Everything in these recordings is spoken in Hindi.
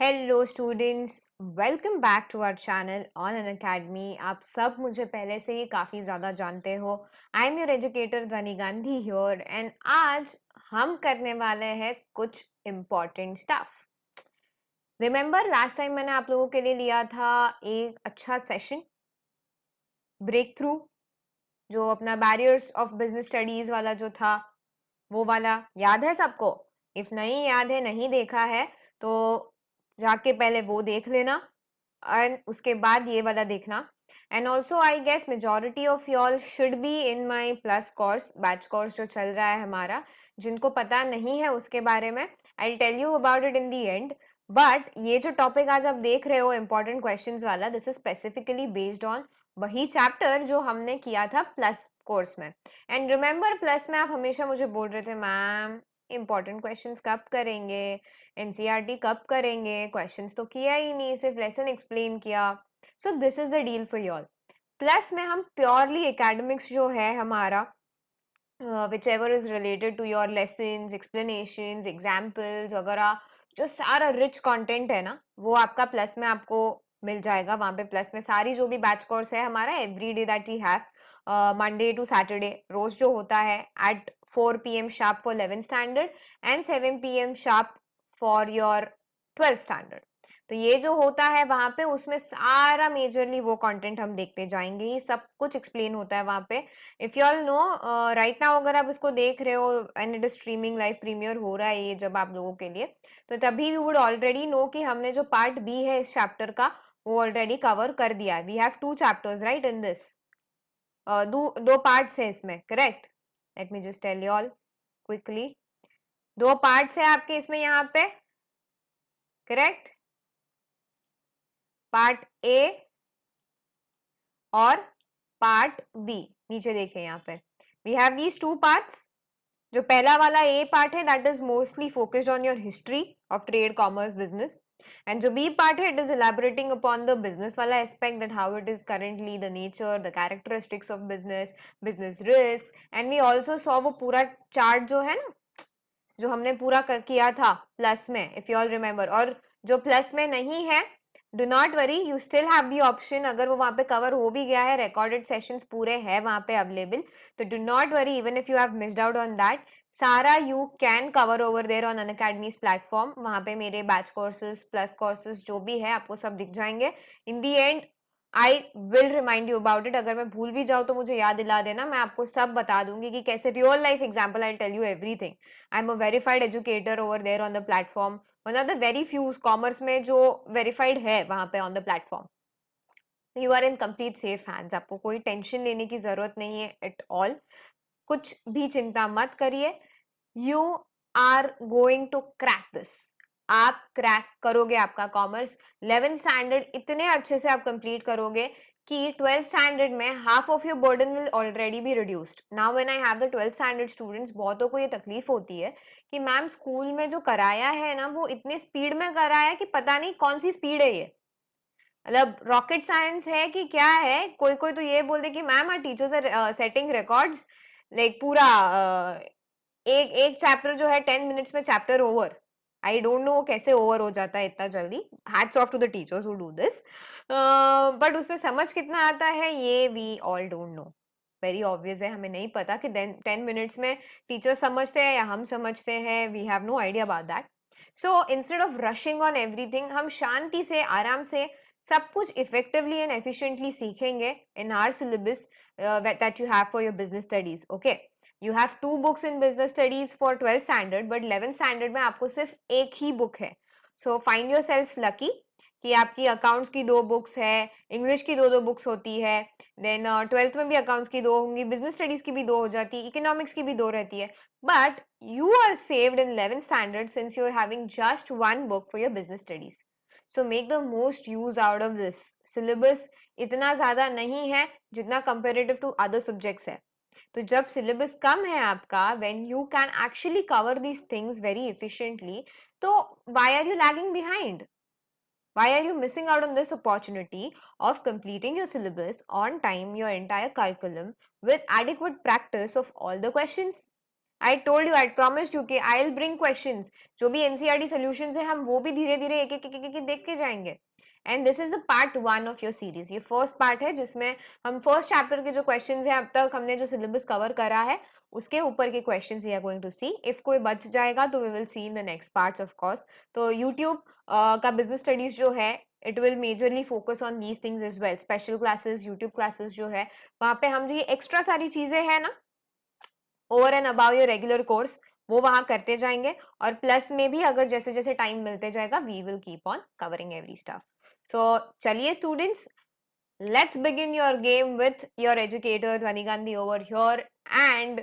Hello students, welcome back to our channel on Unacademy. आप सब मुझे पहले से ही काफ़ी ज़्यादा जानते हो। आई एम योर एजुकेटर ध्वनि गांधी हियर एंड आज हम करने वाले हैं कुछ important stuff. Remember last time मैंने आप लोगों के लिए लिया था एक अच्छा सेशन ब्रेक थ्रू, जो अपना बैरियर्स ऑफ बिजनेस स्टडीज वाला जो था वो वाला याद है सबको? इफ नहीं याद है, नहीं देखा है तो जाके पहले वो देख लेना एंड उसके बाद ये वाला देखना। And also I guess majority of y'all should be in my plus course, batch course जो चल रहा है हमारा। जिनको पता नहीं है उसके बारे में I tell you about it in the end. But ये जो टॉपिक आज आप देख रहे हो इंपॉर्टेंट क्वेश्चंस वाला, this is specifically based on वही चैप्टर जो हमने किया था प्लस कोर्स में। एंड रिमेंबर प्लस में आप हमेशा मुझे बोल रहे थे मैम इंपॉर्टेंट क्वेश्चंस कब करेंगे, एनसीईआरटी कब करेंगे, क्वेश्चंस तो किया ही नहीं, सिर्फ लेसन एक्सप्लेन किया। So this is the deal for you all. Plus में हम प्योरली एकेडमिक्स जो है हमारा, whichever is related to your lessons, explanations, examples वगैरह, जो सारा रिच कंटेंट है ना वो आपका प्लस में आपको मिल जाएगा। वहां पे प्लस में सारी जो भी बैच कोर्स है हमारा every day that we have, Monday to Saturday रोज जो होता है at 4 PM sharp for 11th standard and 7 PM sharp for your 12th standard. तो ये जो होता है वहां पे उसमें सारा मेजरली वो कंटेंट हम देखते जाएंगे, ये सब कुछ एक्सप्लेन होता है वहां पे। If you all know right now, अगर आप इसको देख रहे हो and it is streaming live premiere हो रहा है ये जब आप लोगों के लिए, तो तभी वी वुड ऑलरेडी नो कि हमने जो पार्ट बी है इस चैप्टर का वो ऑलरेडी कवर कर दिया है। We have 2 chapters right in this, दो पार्ट्स है इसमें, correct? Let me just tell you all quickly. 2 parts है आपके इसमें यहाँ पे, करेक्ट? पार्ट ए और पार्ट बी। नीचे देखिए यहाँ पे वी हैव दीज 2 पार्ट्स। जो पहला वाला ए पार्ट है that is mostly focused on your history of trade commerce business, and जो बी पार्ट है it is elaborating upon the business वाला aspect, that how it is currently, the nature, the characteristics of business, business risk. And we also saw वो पूरा चार्ट जो है ना, जो हमने पूरा किया था प्लस में, इफ यू ऑल रिमेंबर। और जो प्लस में नहीं है, do not worry, you still have the option, अगर वो वहां पे कवर हो भी गया है, रिकॉर्डेड सेशंस पूरे हैं वहां पे अवेलेबल, तो do not worry even if you have missed out on that, सारा you can cover over there on Unacademy's platform. वहां पे मेरे बैच कोर्सेज प्लस कोर्सेज जो भी है आपको सब दिख जाएंगे। In the end I will remind you about it, अगर मैं भूल भी जाऊँ तो मुझे याद दिला देना, मैं आपको सब बता दूंगी कि कैसे real life example, I tell you everything. I am a verified educator over there on the platform, one of the very few commerce में जो वेरीफाइड है वहां पे on the platform. You are in complete safe hands, आपको कोई टेंशन लेने की जरूरत नहीं है एट ऑल, कुछ भी चिंता मत करिए। You are going to crack this, आप क्रैक करोगे आपका कॉमर्स। 11th स्टैंडर्ड इतने अच्छे से आप कंप्लीट करोगे कि 12th स्टैंडर्ड में half of your burden will already be reduced. Now when I have the 12th standard students, बहुतों को ये तकलीफ होती है कि मैम स्कूल में जो कराया है ना वो इतनी स्पीड में कराया कि पता नहीं कौन सी स्पीड है ये, मतलब रॉकेट साइंस है कि क्या है। कोई कोई तो ये बोल दे कि ma'am are teachers are setting records, like पूरा एक एक चैप्टर जो है 10 मिनट्स में chapter over. I don't know वो कैसे ओवर हो जाता है इतना जल्दी, hats off to the teachers who do this. But उसमें समझ कितना आता है ये we all don't know, very obvious है, हमें नहीं पता कि 10 मिनट्स में टीचर समझते हैं या हम समझते हैं, we have no idea about that. So instead of rushing on everything, हम शांति से आराम से सब कुछ इफेक्टिवली एंड एफिशिएंटली सीखेंगे in our syllabus that you have for your business studies. Okay, you have 2 books in business studies for 12th standard, but 11th standard में आपको सिर्फ एक ही बुक है। So find yourself lucky कि आपकी अकाउंट्स की 2 बुक्स है, इंग्लिश की दो बुक्स होती है, देन 12th में भी अकाउंट्स की 2 होंगी, बिजनेस स्टडीज की भी 2 हो जाती है, इकोनॉमिक्स की भी 2 रहती है। But you are saved in 11th standard since you are having just 1 book for your business studies. So make the most use out of this. Syllabus इतना ज्यादा नहीं है जितना कंपेरेटिव टू अदर सब्जेक्ट्स है, तो जब सिलेबस कम है आपका, when you can actually cover these things very efficiently, तो why are you lagging behind? Why are you missing out on this opportunity of completing your syllabus on time, your entire curriculum with adequate practice of all the questions? I told you, I promised you कि आई विल ब्रिंग क्वेश्चंस, जो भी एनसीईआरटी सॉल्यूशंस है हम वो भी धीरे धीरे एक एक देख के जाएंगे। And this is the part 1 of your series. ये फर्स्ट पार्ट है जिसमें हम फर्स्ट चैप्टर के जो क्वेश्चंस हैं, अब तक हमने जो सिलेबस कवर करा है उसके ऊपर के questions we are going to see. If कोई बच जाएगा तो we will see in the next parts of course. तो यूट्यूब का बिजनेस स्टडीज जो है it will majorly focus on these things as well. Special classes, YouTube classes जो है वहां पे हम जो ये एक्स्ट्रा सारी चीजें हैं ना over and above your regular course वो वहां करते जाएंगे, और प्लस में भी अगर जैसे जैसे टाइम मिलते जाएगा we will keep on covering every stuff. So चलिए students, let's begin your game with your educator ध्वनि Gandhi over here, and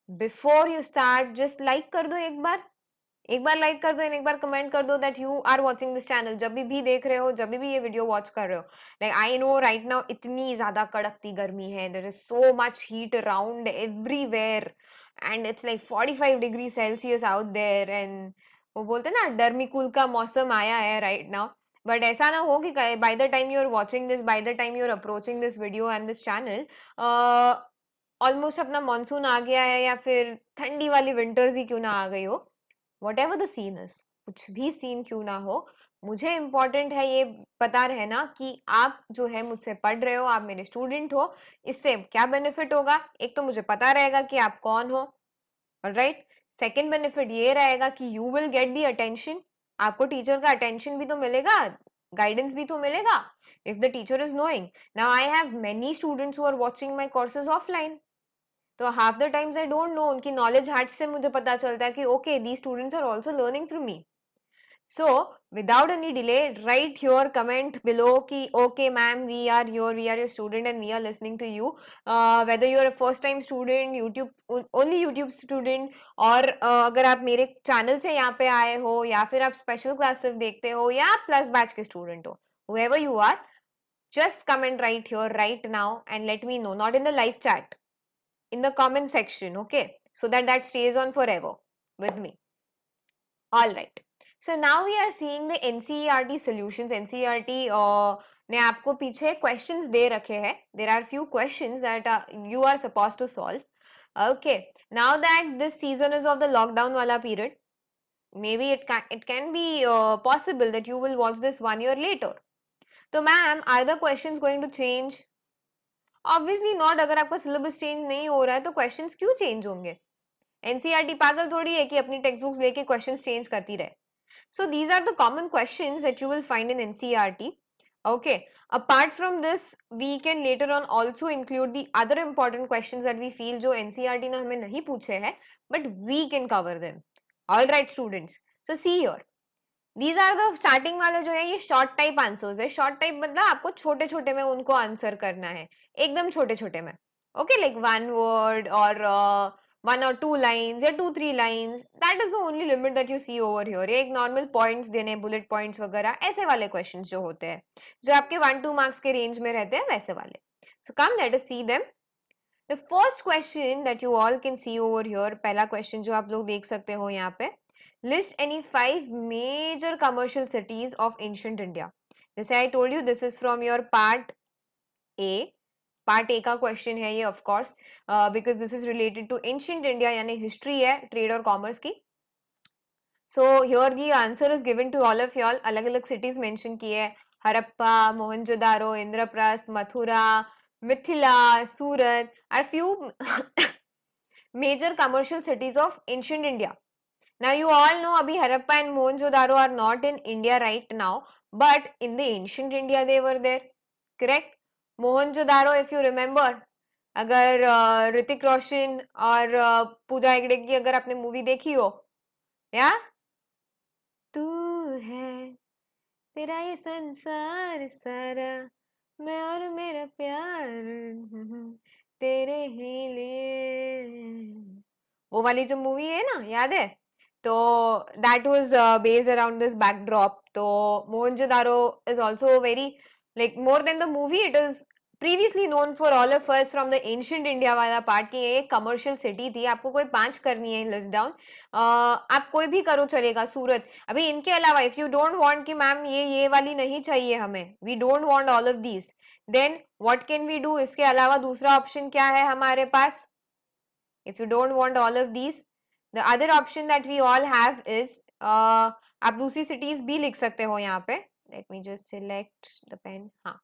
before you start just like कर दो एक बार लाइक कर दो एंड एक बार कमेंट कर दो that you are watching this channel. जब भी देख रहे हो, जब भी ये वीडियो वॉच कर रहे हो, like I know right now इतनी ज्यादा कड़कती गर्मी है, there is so much heat around everywhere and it's like 45 degree Celsius out there, and वो बोलते ना डर्मिकुल का मौसम आया है राइट नाउ। बट ऐसा ना हो कि by the time you are watching this, by the time you are approaching this video and this channel almost अपना मानसून आ गया है, या फिर ठंडी वाली विंटर्स ही क्यों ना आ गई हो। whatever the scene is, कुछ भी सीन क्यों ना हो, मुझे इम्पोर्टेंट है ये पता रहना कि आप जो है मुझसे पढ़ रहे हो, आप मेरे स्टूडेंट हो। इससे क्या बेनिफिट होगा, एक तो मुझे पता रहेगा कि आप कौन हो, राइट। सेकेंड बेनिफिट ये रहेगा कि you will get the attention, आपको टीचर का अटेंशन भी तो मिलेगा, गाइडेंस भी तो मिलेगा। If the teacher is knowing, now I have many students who are watching my courses offline, तो half the times I don't know, उनकी नॉलेज हार्ट से मुझे पता चलता है कि okay the students are also learning from me. So without any delay write your comment below कि okay ma'am we are your student and we are listening to you, whether you are a first time student, YouTube only YouTube student, और अगर आप मेरे चैनल से यहाँ पे आए हो, या फिर आप स्पेशल क्लास सिर्फ देखते हो, या प्लस बैच के स्टूडेंट हो, whoever you are, just comment right here right now and let me know, not in the live chat, in the comment section, okay, so that stays on forever with me. All right, so now we are seeing the NCERT solutions. NCERT ने आपको पीछे questions दे रखे हैं, there are few questions that you are supposed to solve. Okay, now that this season is of the lockdown wala period, maybe it can be possible that you will watch this 1 year later. So ma'am, are the questions going to change? Obviously not. अगर आपका syllabus change नहीं हो रहा है तो questions क्यों change होंगे? एनसीईआरटी पागल थोड़ी है कि अपनी टेक्स्ट बुक्स लेके क्वेश्चंस चेंज करती रहे। So these are the common questions that you will find in NCERT. Okay, apart from this we can later on also include the other important questions that we feel जो एनसीईआरटी ने हमें नहीं पूछे हैं, but we can cover them. Alright students, so see here, these are the starting वाले जो है ये शॉर्ट टाइप आंसर्स है। शॉर्ट टाइप मतलब आपको छोटे छोटे में उनको आंसर करना है, एकदम छोटे छोटे में। ओके, लाइक 1 word और 1 or 2 lines या 2-3 lines, that is the only limit that you see over here। ये एक नॉर्मल पॉइंट्स देने, बुलेट पॉइंट्स वगैरह, ऐसे वाले क्वेश्चंस जो होते हैं, जो आपके 1-2 मार्क्स के रेंज में रहते हैं, वैसे वाले। So come let us see them. The first question that you all can see over here, पहला क्वेश्चन जो आप लोग देख सकते हो यहाँ पे, list any 5 major commercial cities of ancient India. जैसे I told you this is from your part A. Part A का क्वेश्चन है ये, of course, because this is related to ancient India, यानी हिस्ट्री है ट्रेड और कॉमर्स की। So here the answer is given to all of you all. अलग अलग सिटीज मेंशन की है, Harappa, Mohenjodaro, Indraprastha, Mathura, Mithila, Surat are few major commercial cities of ancient India. Now you all know abhi Harappa and Mohenjo-daro are not in India right now, but in the ancient India they were there, correct? Mohenjo-daro, if you remember, अगर ऋतिक रोशन और पूजा हेगड़े की अगर आपने मूवी देखी हो, या तू है तेरा ये संसार सारा, मैं और मेरा प्यार तेरे ही लिए, वो वाली जो मूवी है ना, याद है? तो that was based around this backdrop. तो Mohenjodaro is also very, like more than the movie, it is previously known for all of us from the ancient India वाला पार्ट, कि ये एक कमर्शियल सिटी थी। आपको कोई 5 करनी है लिस्ट डाउन, आप कोई भी करो चलेगा। सूरत, अभी इनके अलावा इफ यू डोंट वांट कि मैम ये वाली नहीं चाहिए हमें, we don't want all of these, then what can we do? इसके अलावा दूसरा ऑप्शन क्या है हमारे पास? If you don't want all of these, the other option that we all have is, आप दूसरी सिटीज भी लिख सकते हो यहाँ पे. Let me just select the pen. हाँ,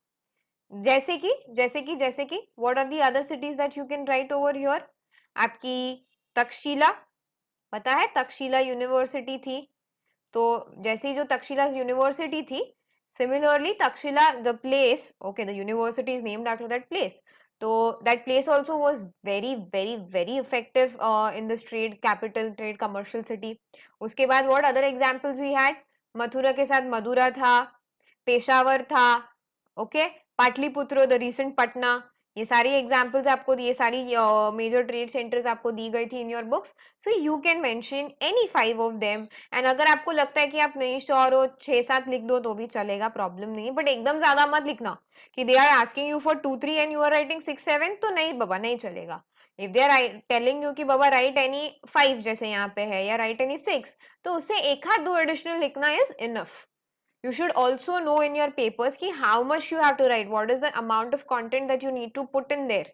जैसे कि what are the other cities that you can write over here. आपकी तक्षशिला, पता है तक्षशिला यूनिवर्सिटी थी, तो जैसे ही जो तक्षशिला यूनिवर्सिटी थी, similarly Takshashila the place, okay, the university is named after that place. तो that place also was very very very effective in this trade capital, trade commercial city. उसके बाद what other examples we had, Mathura के साथ मदुरा था, पेशावर था, okay, Pataliputra the recent Patna. ये सारी एग्जाम्पल्स आपको, ये सारी मेजर ट्रेड सेंटर्स आपको दी गई थी in your books. So you can mention any 5 of them. And अगर आपको लगता है कि आप नहीं श्योर हो, 6-7 लिख दो तो भी चलेगा, प्रॉब्लम नहीं है, बट एकदम ज्यादा मत लिखना कि they are asking you for 2-3 and you are writing 6-7, तो नहीं बाबा, नहीं चलेगा. If they are telling you कि बाबा राइट एनी 5 जैसे यहाँ पे है, या राइट एनी 6, तो उससे एक हाथ दो एडिशनल लिखना is enough. You should also know in your papers ki how much you have to write, what is the amount of content that you need to put in there.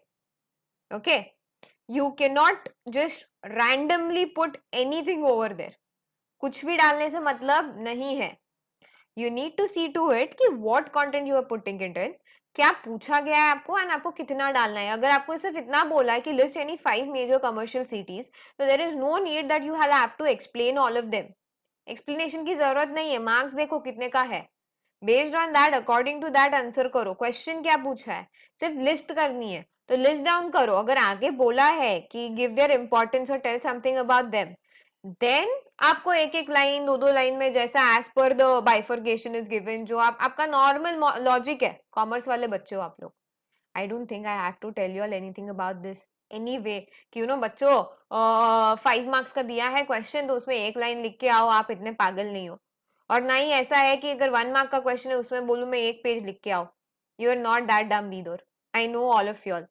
Okay, you cannot just randomly put anything over there. कुछ भी डालने से मतलब नहीं है. You need to see to it कि what content you are putting it in, क्या पूछा गया है आपको, एंड आपको कितना डालना है. अगर आपको सिर्फ इतना बोला है कि list any 5 major commercial cities, तो there is no need that you have to explain all of them. Explanation की जरूरत नहीं है. मार्क्स देखो कितने का है, based on that, according to that answer करो. क्वेश्चन क्या पूछा है, सिर्फ लिस्ट करनी है तो लिस्ट डाउन करो. अगर आगे बोला है कि गिव देयर इंपॉर्टेंस और tell something about them, then आपको एक एक लाइन, दो दो लाइन में, जैसा as per the bifurcation is given, जो आपका नॉर्मल लॉजिक है. कॉमर्स वाले बच्चे हो आप लोग. I don't think I have to tell you all anything about this anyway, कि यू नो बच्चों, 5 मार्क्स का दिया है क्वेश्चन तो उसमें एक लाइन लिख के आओ, आप इतने पागल नहीं हो. और ना ही ऐसा है कि अगर 1 मार्क का क्वेश्चन है उसमें बोलूं मैं एक पेज लिख के आओ. You are not that dumb either. I know all of you all.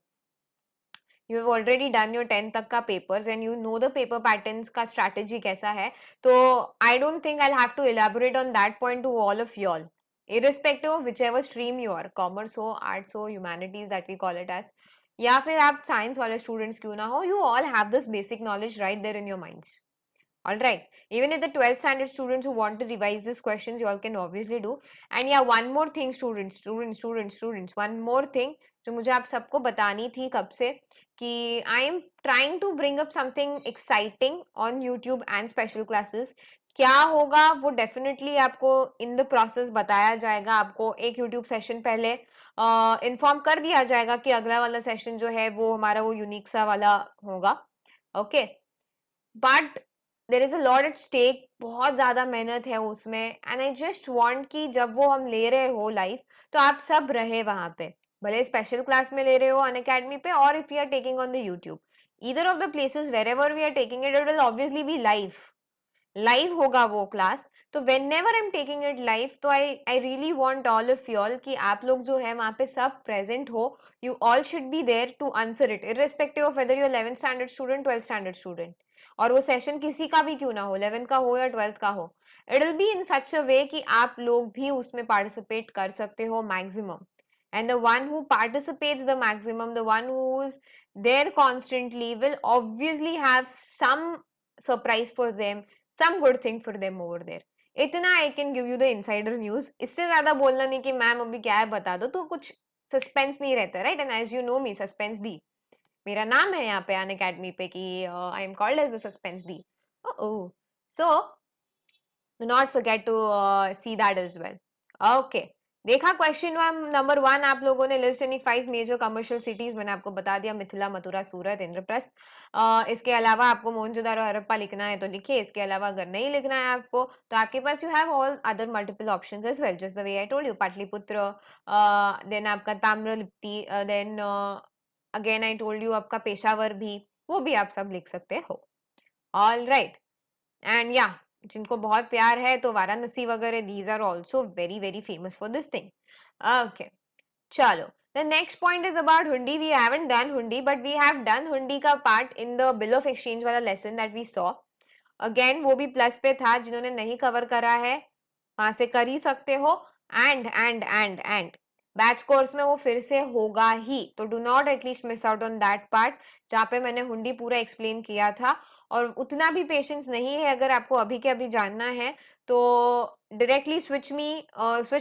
You have already done your 10th तक का papers and you know the paper patterns का स्ट्रैटेजी कैसा है. तो I don't think I have to elaborate on that point to all of you all, irrespective of whichever stream you are, commerce हो, arts हो, humanities that we call it as, या फिर आप साइंस वाले स्टूडेंट्स क्यों ना हो, you all have this basic knowledge right there in your minds. All right, even if the 12th standard students who want to revise these questions, you all can obviously do. And yeah, one more thing students, one more thing जो मुझे आप सबको बतानी थी कब से, कि I am trying to bring up something exciting on YouTube and special classes. क्या होगा वो डेफिनेटली आपको इन द प्रोसेस बताया जाएगा. आपको एक YouTube सेशन पहले इन्फॉर्म कर दिया जाएगा कि अगला वाला सेशन जो है वो हमारा वो यूनिक सा वाला होगा. Okay, but there is a lot at stake, बहुत ज्यादा मेहनत है उसमें. एंड आई जस्ट वांट कि जब वो हम ले रहे हो लाइव, तो आप सब रहे वहां पे, भले स्पेशल क्लास में ले रहे हो अनअकैडमी पे, और if you are taking on the YouTube, either of the places wherever we are taking it, it will obviously be live होगा वो क्लास. तो whenever I'm taking it live, तो I really want all of you all कि आप लोग जो है वहां पे सब present हो. You all should be there to answer it, irrespective of whether you're 11th standard student, 12th standard student. और वो सेशन किसी का भी क्यों ना हो, 11th का हो या 12th का हो, it will be in such a way कि आप लोग भी उसमें participate कर सकते हो maximum. And the one who participates the maximum, the one who is there constantly, will obviously have some surprise for them, some good thing for them over there. इतना I can give you the insider news. इससे ज्यादा बोलना नहीं कि मैम अभी क्या है बता दो, तो कुछ सस्पेंस नहीं रहता, right. And as you know me, suspense di मेरा नाम है यहाँ पे अन अकेडमी पे, कि I am called as the suspense di. Oh, so do not forget to see that as well. Okay, देखा क्वेश्चन नंबर 1 आप लोगों ने. List any 5 major commercial cities, मैंने आपको बता दिया, मिथिला, मथुरा, सूरत, इंद्रप्रस्थ. इसके अलावा आपको मोहनजोदारो, हड़प्पा लिखना है तो लिखिए. इसके अलावा अगर नहीं लिखना है आपको, तो आपके पास you have all other multiple options as well, just the way I told you. Pataliputra, then आपका Tamralipti, then again I told you आपका पेशावर भी, वो भी आप सब लिख सकते हो. ऑल राइट, एंड या जिनको बहुत प्यार है तो वाराणसी वगैरह, these are also very very famous for this thing. Okay, चलो, the next point is about hundi. We haven't done hundi, but we have done hundi का part in the bill of exchange वाला lesson that we saw. Again वो भी प्लस पे था, जिन्होंने नहीं कवर करा है वहां से कर ही सकते हो. एंड बैच कोर्स में वो फिर से होगा ही, तो do not at least miss out on that part, जहाँ पे मैंने हुंडी पूरा एक्सप्लेन किया था. और उतना भी पेशेंस नहीं है अगर आपको अभी के अभी जानना है तो directly switch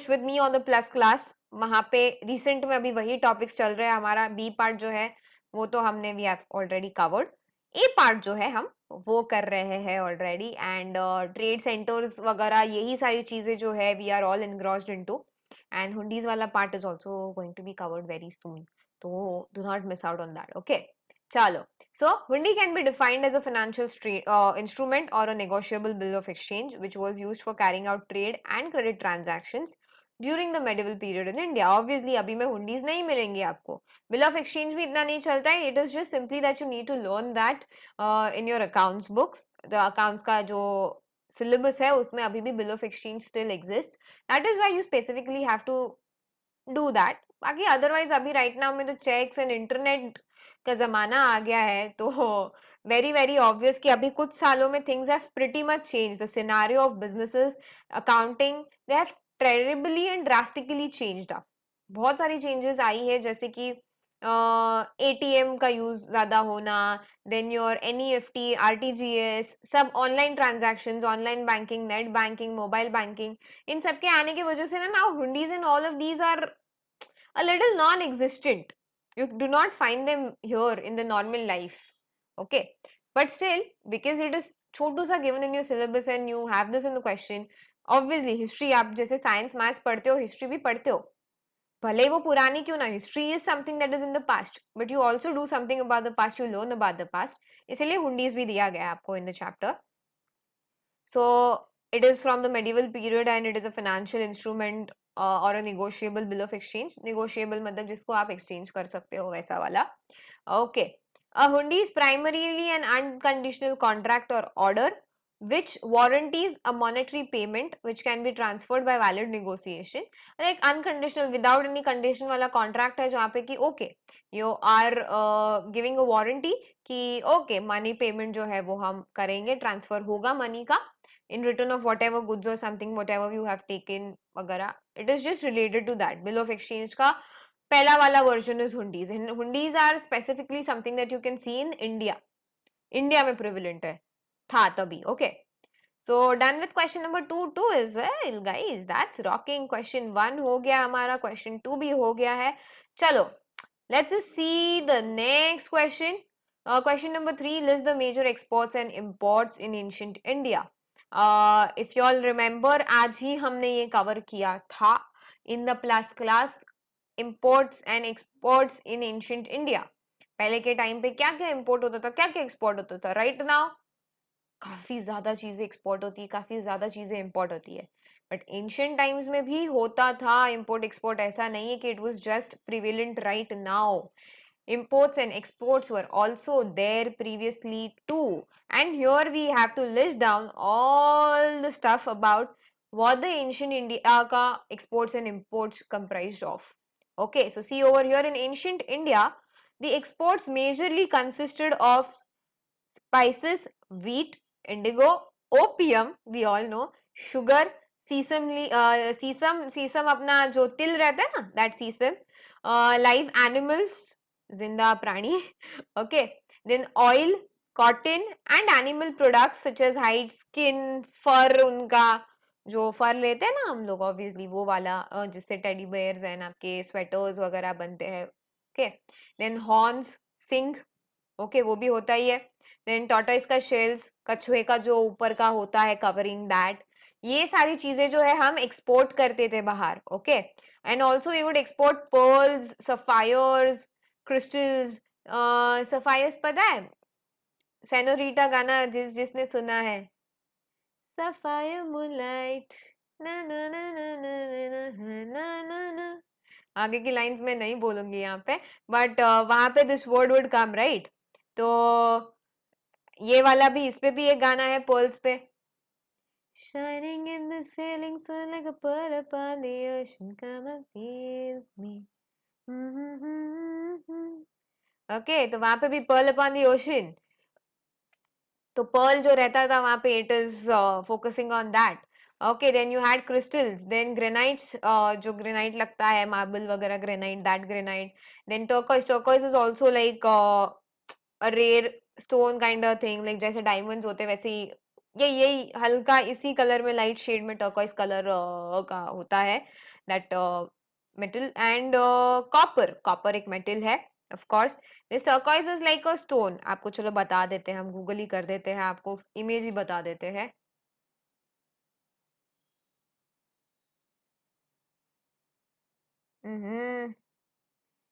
with me on the plus class. वहां पे रिसेंट में अभी वही टॉपिक्स चल रहे हैं। हमारा बी पार्ट जो है वो तो हमने we have already covered. A part जो है हम वो कर रहे हैं ऑलरेडी, एंड ट्रेड सेंटर्स वगैरह यही सारी चीजें जो है we are all engrossed into, and hundis वाला part is also going to be covered very soon, तो do not miss out on that. Okay, चलो। So, hundi can be defined as a financial instrument or a negotiable bill of exchange which was used for carrying out trade and credit transactions during the medieval period in India. Obviously, अभी में hundis नहीं मिलेंगे आपको, bill of exchange भी इतना नहीं चलता है. It is just simply that you need to learn that in your accounts books. The accounts का जो syllabus है उसमें अभी भी bill of exchange still exists. That is why you specifically have to do that. बाकी अदरवाइज अभी राइट नाउ में तो चेक्स एंड इंटरनेट का जमाना आ गया है, तो वेरी वेरी ऑब्वियस कि अभी कुछ सालों में things have pretty much change, the scenario of businesses, accounting, they have terribly and drastically changed up. बहुत सारी चेंजेस आई है, जैसे कि एटीएम का यूज ज्यादा होना, देन योर एनईएफटी, आरटीजीएस, सब online transactions, online banking, net banking, mobile banking, इन सब के आने की वजह से ना now hundis and all of these are a little non-existent. You do not find them here in the normal life. Okay, but still, because it is छोटू सा given in your syllabus and you have this in the question, obviously history आप जैसे science maths पढ़ते हो, history भी पढ़ते हो, भले ही वो पुरानी क्यों ना, history is something that is in the past, but you also do something about the past, you learn about the past. इसलिए हुंडीज भी दिया गया है आपको in the chapter. So it is from the medieval period and it is a financial instrument और a negotiable bill of exchange. Negotiable मतलब जिसको आप exchange कर सकते हो, वैसा वाला. Okay. A hundi is primarily an unconditional contract or order which warranties a monetary payment which can be transferred by valid negotiation. Like unconditional, without any condition वाला contract है जहाँ पे कि okay, you are giving a warranty कि okay, money payment जो है वो हम करेंगे, transfer होगा money का in return of whatever goods or something, whatever you have taken वगैरह. It is just related to that. Bill of exchange का पहला वाला version is hundis. And hundis are specifically something that you can see in India. India में prevalent है, था तभी. Okay. So done with question number 2 as well, guys. That's rocking. Question 1 हो गया हमारा, question 2 भी हो गया है. चलो, let's just see the next question. Question number 3, list the major exports and imports in ancient India. If you all remember, आज ही हमने ये cover किया था in the plus class, imports and exports in ancient India. पहले के टाइम पे क्या क्या import होता था, क्या क्या export होता था. Right now काफी ज्यादा चीजें export होती है, काफी ज्यादा चीजें import होती है. But ancient times में भी होता था import export, ऐसा नहीं है कि it was just prevalent right now. Imports and exports were also there previously too. And here we have to list down all the stuff about what the ancient India ka exports and imports comprised of. Okay, so see over here in ancient India, the exports majorly consisted of spices, wheat, indigo, opium, we all know, sugar, sesame अपना जो तिल रहता है ना, that sesame, live animals, जिंदा प्राणी, okay, then oil, cotton and animal products such as hide, skin, fur, उनका जो फर लेते हैं ना हम लोग ऑब्वियसली वो वाला, जिससे टेडी बेयर्स एंड आपके स्वेटर्स वगैरह बनते हैं. ओके, देन हॉर्न्स, सिंग, ओके, वो भी होता ही है. देन टॉर्टोइस का शेल्स, कछुए का जो ऊपर का होता है कवरिंग दैट, ये सारी चीजें जो है हम एक्सपोर्ट करते थे बाहर. Okay, and also we would export pearls, sapphires, crystals. Sapphires पता है, सेनोरीटा गाना जिसने सुना है, सफायर मूनलाइट, ना ना ना ना ना ना ना ना ना. आगे की लाइंस में नहीं बोलूंगी यहाँ पे, बट वहां पे this word would come, right. तो ये वाला भी, इस पे भी एक गाना है पर्ल्स पे, shining in the sailing sun like a pearl upon the ocean, come and feel me. Okay, तो वहां पे भी pearl upon the ocean, तो पर्ल जो रहता था वहां पे, it is focusing on that. Okay, then you had crystals, then granites, जो ग्रेनाइट लगता है मार्बल वगैरह, granite, that granite. Then turquoise, turquoise is also like a rare stone kind of thing, like जैसे डायमंड्स होते वैसे ही यही हल्का इसी कलर में लाइट शेड में टर्कोइज कलर का होता है that metal. And copper, copper एक मेटल है of course. This turquoise is like a stone. आपको चलो बता देते हैं, हम गूगल ही कर देते हैं, आपको इमेज ही बता देते हैं।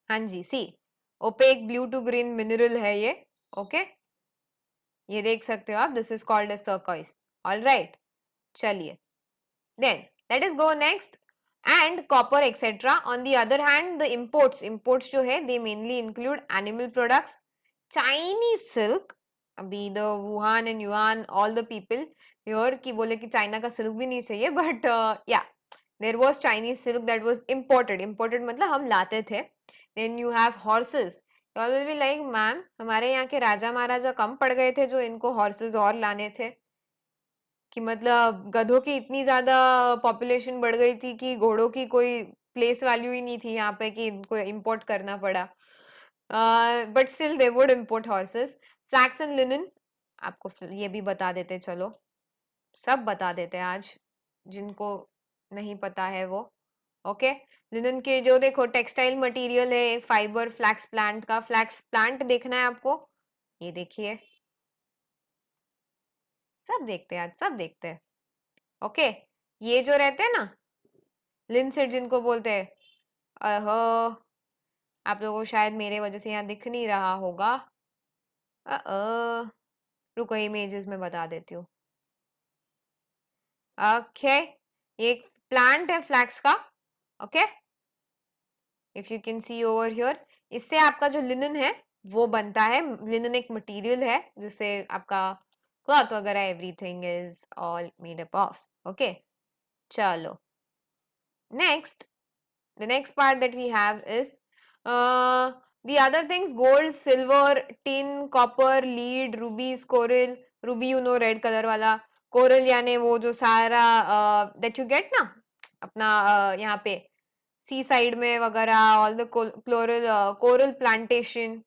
हाँ जी, see opaque blue to green mineral है ये। ओके, ये देख सकते हो आप, this is called as turquoise. All right, चलिए then let us go next। and copper etc on the other hand the imports जो है they mainly include animal products, Chinese silk। अभी the Wuhan and Yuan all the people here कि बोले कि चाइना का सिल्क भी नहीं चाहिए, but yeah, there was Chinese silk that was imported मतलब हम लाते थे। then you have horses, you all will be like ma'am हमारे यहाँ के राजा महाराजा कम पड़ गए थे जो इनको horses और लाने थे, कि मतलब गधों की इतनी ज्यादा पॉपुलेशन बढ़ गई थी कि घोड़ों की कोई प्लेस वैल्यू ही नहीं थी यहाँ पे कि इनको इंपोर्ट करना पड़ा। But still they would import horses. Flax and linen आपको ये भी बता देते, चलो सब बता देते हैं आज जिनको नहीं पता है वो। ओके, लिनन के जो देखो टेक्सटाइल मटेरियल है फाइबर फ्लैक्स प्लांट का। फ्लैक्स प्लांट देखना है आपको, ये देखिए, सब देखते हैं आज, सब देखते हैं। ओके, ये जो रहते हैं ना लिनसीड जिनको बोलते हैं, अहो आप लोगों को शायद मेरे वजह से यहाँ दिख नहीं रहा होगा। रुको इमेजेस में बता देती हूँ। ओके, ये एक प्लांट है फ्लैक्स का। Okay, if you can see over here, इससे आपका जो लिनन है वो बनता है। लिनन एक मटेरियल है जिससे आपका क्लॉथ वगैरह everything is all made up of. Okay, चलो next, the next part that we have is the other things: gold, silver, tin, copper, lead, rubies, coral। ruby you know red colour वाला, कोरल यानी वो जो सारा that you get ना अपना यहाँ पे सी साइड में वगैरह, ऑल द कोरल प्लांटेशन।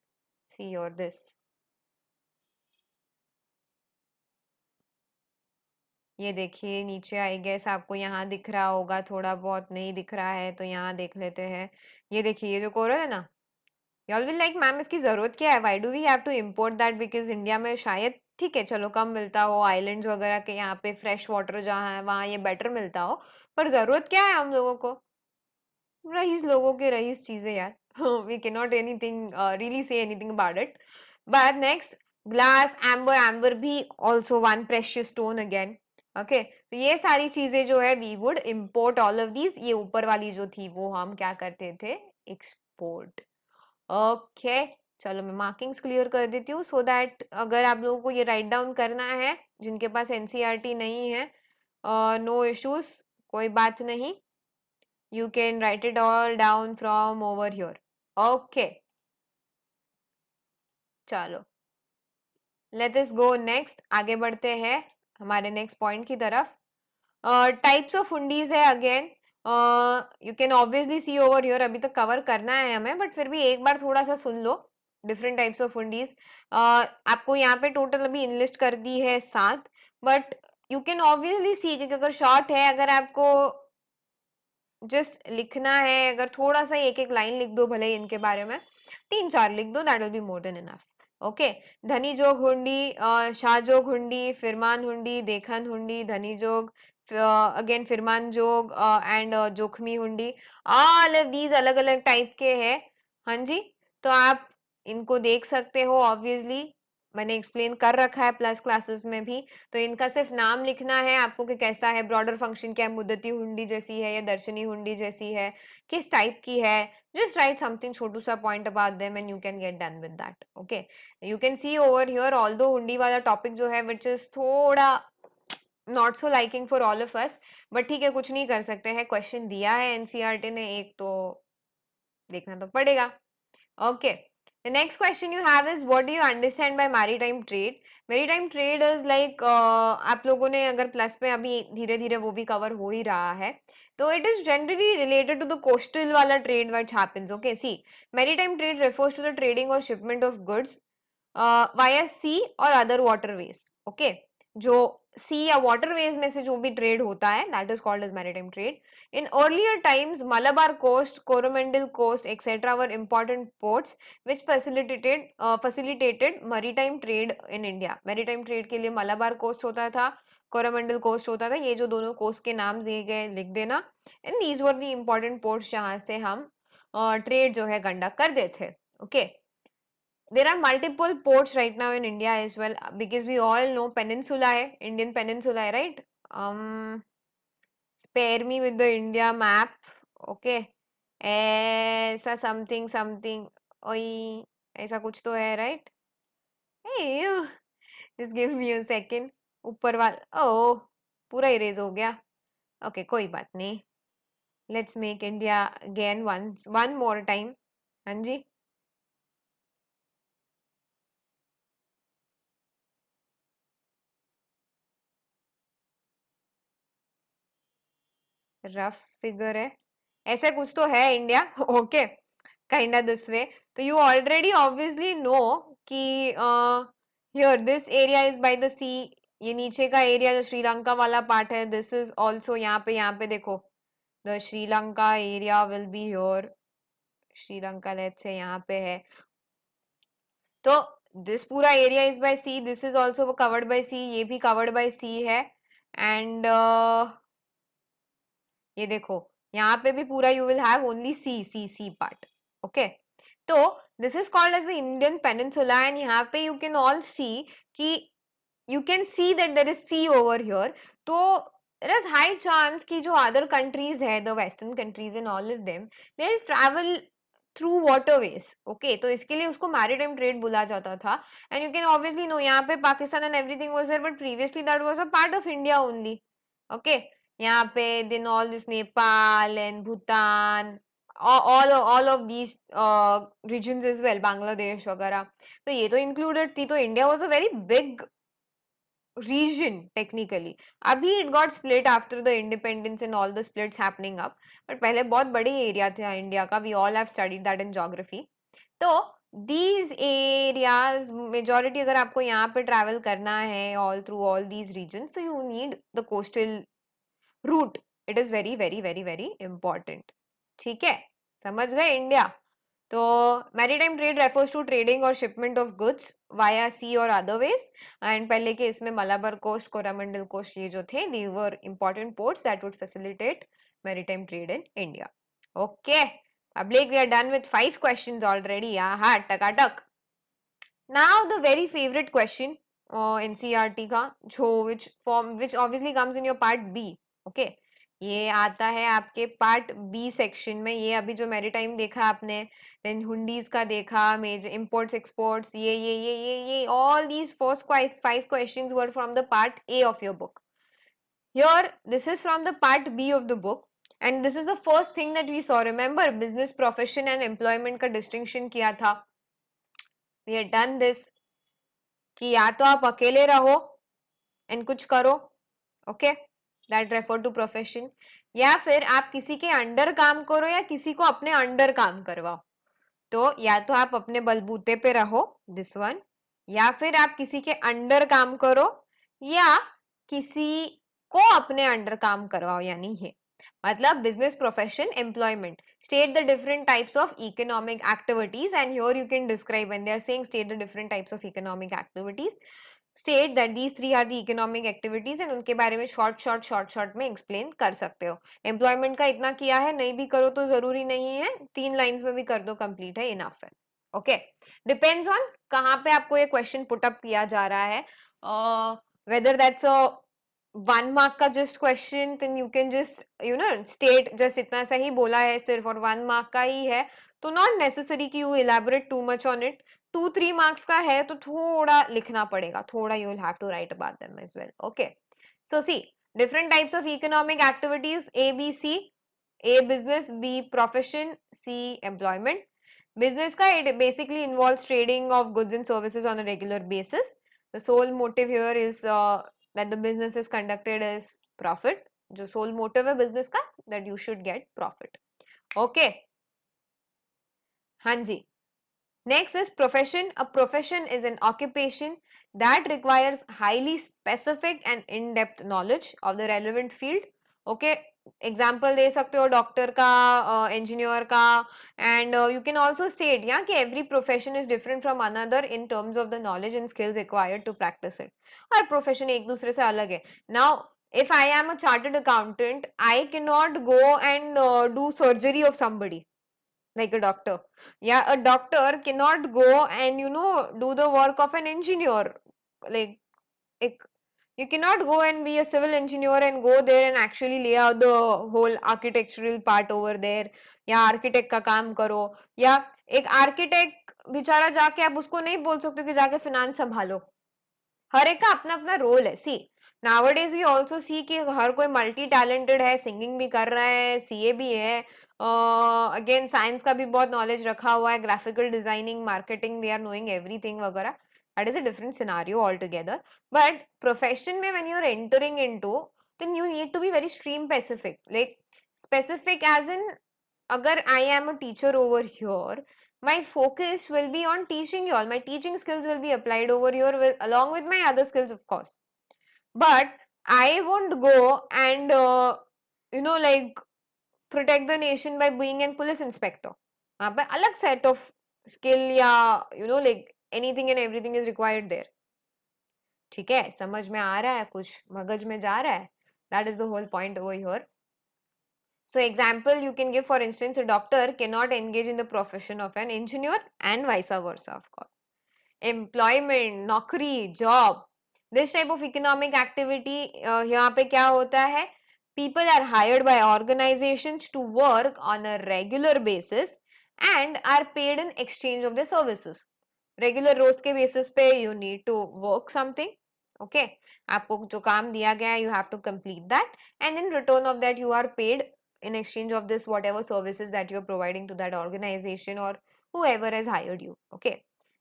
सी और दिस, ये देखिए नीचे, आई गेस आपको यहाँ दिख रहा होगा, थोड़ा बहुत नहीं दिख रहा है तो यहाँ देख लेते हैं। ये देखिए ये जो कोरल है ना, y'all will like मैम इसकी जरूरत क्या है, why do we have to import that, because India में शायद ठीक है चलो कम मिलता हो, आइलैंड्स वगैरह के यहाँ पे फ्रेश वाटर जहाँ है वहाँ ये बेटर मिलता हो, पर जरूरत क्या है हम लोगों को, रईस लोगों के रईस चीजें यार। we cannot anything really say anything about it। but next, glass, amber भी also one precious stone again। Okay, तो ये सारी चीजें जो है we would import all of these. ये ऊपर वाली जो थी वो हम क्या करते थे, एक्सपोर्ट। ओके, चलो मैं मार्किंग्स क्लियर कर देती हूँ सो दैट अगर आप लोगों को ये राइट डाउन करना है, जिनके पास एनसीईआरटी नहीं है, नो इश्यूज, कोई बात नहीं, you can write it all down from over here. Okay, चलो लेट अस गो नेक्स्ट, आगे बढ़ते हैं हमारे नेक्स्ट पॉइंट की तरफ। टाइप्स ऑफ हुंडीज है again, you can obviously see over here, अभी तक कवर करना है हमें बट फिर भी एक बार थोड़ा सा सुन लो। डिफरेंट टाइप्स ऑफ हुंडीज आपको यहाँ पे टोटल अभी इनलिस्ट कर दी है 7, बट यू कैन ऑब्वियसली सी कि अगर शॉर्ट है, अगर आपको जस्ट लिखना है, अगर थोड़ा सा एक एक लाइन लिख दो भले ही इनके बारे में, 3-4 लिख दो, that will be more than enough. Okay, धनी जोग हुंडी, शाहजोग हुंडी, फिरमान हुंडी, देखन हुंडी, धनी जोग, अगेन फिरमान जोग एंड जोखमी हुंडी, ऑल ऑफ दीज अलग अलग टाइप के हैं। हाँ जी, तो आप इनको देख सकते हो, ऑब्वियसली मैंने एक्सप्लेन कर रखा है प्लस क्लासेस में भी, तो इनका सिर्फ नाम लिखना है आपको कि कैसा है, ब्रॉडर फंक्शन क्या है, मुद्दती हुंडी जैसी है या दर्शनी हुंडी जैसी है, किस टाइप की है, just write something छोटू सा point about them and you can get done with that। okay, you can see over here although हुंडी वाला टॉपिक जो है which is थोड़ा not so liking for all of us, but ठीक है कुछ नहीं कर सकते हैं, क्वेश्चन दिया है एनसीईआरटी ने एक, तो देखना तो पड़ेगा। Okay, the next question you have is what do you understand by maritime trade? maritime trade is like आप लोगों ने अगर प्लस में अभी धीरे धीरे वो भी कवर हो ही रहा है, तो it is generally related to the coastal वाला trade which happens। okay, see, maritime trade refers to the trading or shipment of goods via sea और अदर वाटरवेज. ओके, जो सी या वाटरवेज में से जो भी ट्रेड होता है, that is called as maritime trade. In earlier times, Malabar Coast, Coromandel Coast, etc. were important ports which facilitated maritime trade in India. Maritime trade के लिए Malabar Coast होता था, Coromandel Coast होता था. ये जो दोनों coast के नाम दिए गए लिख देना. And these were the important ports जहाँ से हम ट्रेड जो है कंडक्ट कर देते थे. Okay, there are multiple ports right now in India as well, because we all know peninsula है, Indian peninsula है, right? Spare me with the India map. Okay, ऐसा something something, ओई ऐसा कुछ तो है, right? Hey, just give me a second. ऊपर वाला, ओह पूरा इरेज हो गया. ओके, कोई बात नहीं. Let's make India again one more time. हाँ जी. रफ फिगर है, ऐसा कुछ तो है India. Okay, kind of this way. तो यू ऑलरेडी ऑब्वियसली नो कि here this area is by the sea. ये नीचे का एरिया जो श्रीलंका वाला पार्ट है, दिस इज ऑल्सो यहाँ पे देखो, the Sri Lanka area will be here. Sri Lanka let's say यहाँ पे है. तो दिस पूरा area is by sea, this is also covered by sea, ये भी कवर्ड बाय सी है. एंड ये देखो, यहाँ पे भी पूरा you will have only sea part. Okay, तो this is called as the Indian peninsula. And यहाँ पे यू कैन ऑल सी कि you can see that there is sea over here. तो there is high chance कि जो other countries है, the western countries and all of them, they'll travel through waterways. Okay, तो इसके लिए उसको maritime trade बोला जाता था. And you can obviously know यहाँ पे Pakistan and everything was there, but previously that was a part of India only. Okay, यहाँ पे then all this Nepal and Bhutan, all of these regions as well, Bangladesh वगैरह, तो ये तो included थी. तो India was a very big region technically. अभी it got split after the independence and all the splits happening up, but पहले बहुत बड़ी एरिया था इंडिया का. we all have studied that in geography. तो these areas majority, अगर आपको यहाँ पे travel करना है all through all these regions, so you need the coastal route. it is very very very very important. ठीक है, समझ गए इंडिया. तो maritime trade refers to trading और shipment of goods via sea और अदर वेज. एंड पहले के इसमें मलाबार कोस्ट, कोरामंडल कोस्ट, ये जो थे, they were important ports that would facilitate maritime trade in India. Okay, public, we are done with 5 questions already. हाँ, टकाटक. Now the very favourite question NCERT का, जो which obviously comes in your part B. Okay, ये आता है आपके पार्ट बी सेक्शन में. ये अभी जो मैरीटाइम देखा आपने, देन हुंडीज का देखा, मेजर इंपोर्ट्स एक्सपोर्ट्स, ये all these first 5 questions were from the part A of your book. Here this is from the part B of the book. And this is the first thing that we saw. Remember, business, profession and employment का डिस्टिंक्शन किया था. वी हैव डन दिस कि या तो आप अकेले रहो एंड कुछ करो, okay, that refer to profession, या फिर आप किसी के अंडर काम करो या किसी को अपने अंडर काम करवाओ. तो या तो आप अपने बलबूते पे रहो, दिस वन, या फिर आप किसी के अंडर काम करो या किसी को अपने अंडर काम करवाओ, यानी ये मतलब business, profession, employment. State the different types of economic activities, and here you can describe when they are saying state the different types of economic activities. State that these 3 are the economic activities and उनके बारे में शॉर्ट में एक्सप्लेन कर सकते हो. एम्प्लॉयमेंट का इतना किया है, नहीं भी करो तो जरूरी नहीं है, 3 लाइंस में भी कर दो, कंप्लीट है, इनफ है. ओके, डिपेंड्स ऑन कहाँ पे आपको ये क्वेश्चन पुट अप किया जा रहा है. वेदर दैट्स अ 1 मार्क का just question, then you can just state just इतना सा ही बोला है सिर्फ और 1 मार्क का ही है, तो नॉट नेसेसरी कि you elaborate too much on it. 2-3 marks का है तो थोड़ा लिखना पड़ेगा, थोड़ा you will have to write about them as well. Okay, so see different types of economic activities, A B C. A business, B profession, C employment. Business का it basically involves trading of goods and services on a regular basis. The sole motive here is that the business is conducted as profit. जो sole motive है business का, that you should get profit. Okay, हाँ जी. Next is profession. A profession is an occupation that requires highly specific and in-depth knowledge of the relevant field. Okay, example दे सकते हो डॉक्टर का, engineer का, and you can also state yeah कि every profession is different from another in terms of the knowledge and skills required to practice it. Her profession एक दूसरे से अलग है. Now if I am a chartered accountant, I cannot go and do surgery of somebody like a doctor. Yeah, a doctor cannot go and do the work of an engineer. Like एक you cannot go and be a civil engineer and go there and actually lay out the whole architectural part over there, या आर्किटेक्ट का काम करो, या एक आर्किटेक्ट बेचारा जाके आप उसको नहीं बोल सकते कि जाके फिनांस संभालो. हर एक का अपना अपना रोल है. सी नाउअडेज वी ऑल्सो सी कि हर कोई मल्टी टैलेंटेड है, सिंगिंग भी कर रहा है, सीए भी है, अगेन साइंस का भी बहुत नॉलेज रखा हुआ है, graphical designing, marketing, they are knowing everything वगैरह. That is a different scenario all together. But profession में when you are entering into, then you need to be very stream specific, like specific as in agar I am a teacher over here, my focus will be on teaching you all. My teaching skills will be applied over here along with my other skills, of course. But I won't go and like protect the nation by being a police inspector. वहाँ पे अलग set of skill या like anything and everything is required there. ठीक है, समझ में आ रहा है, कुछ मगज में जा रहा है? That is the whole point over here. So example you can give, for instance, a doctor cannot engage in the profession of an engineer and vice versa, of course. Employment, नौकरी, job, this type of economic activity, यहाँ पे क्या होता है? People are hired by organizations to work on a regular basis and are paid in exchange of their services. Regular रोज के basis पे you need to work something. Okay, आपको जो काम दिया गया है you have to complete that, and in return of that you are paid in exchange of this whatever services that you are providing to that organization or whoever has hired you. Okay,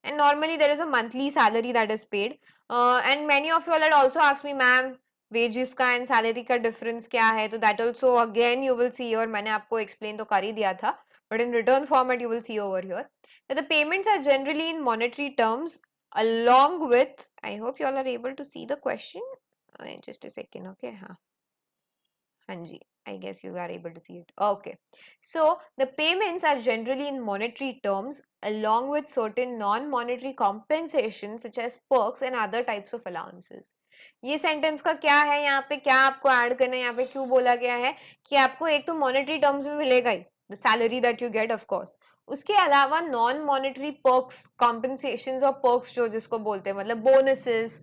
and normally there is a monthly salary that is paid, and many of you all had also asked me, ma'am, wages का and salary का difference क्या है? तो that also again you will see, और मैंने आपको explain तो कर ही दिया था, but in return format you will see over here that the payments are generally in monetary terms along with, I hope you all are able to see the question. Just a second. Okay, हाँ जी, I guess you are able to see it. Okay, so the payments are generally in monetary terms along with certain non-monetary compensations such as perks and other types of allowances. ये सेंटेंस का क्या है, यहाँ पे क्या आपको ऐड करना है, यहाँ पे क्यों बोला गया है कि आपको एक तो मॉनेटरी टर्म्स में मिलेगा ही, the salary that you get of course, उसके अलावा नॉन मॉनेटरी पर्क्स, कॉम्पेंसेशंस और पर्क्स जो जिसको बोलते हैं, मतलब बोनसेस.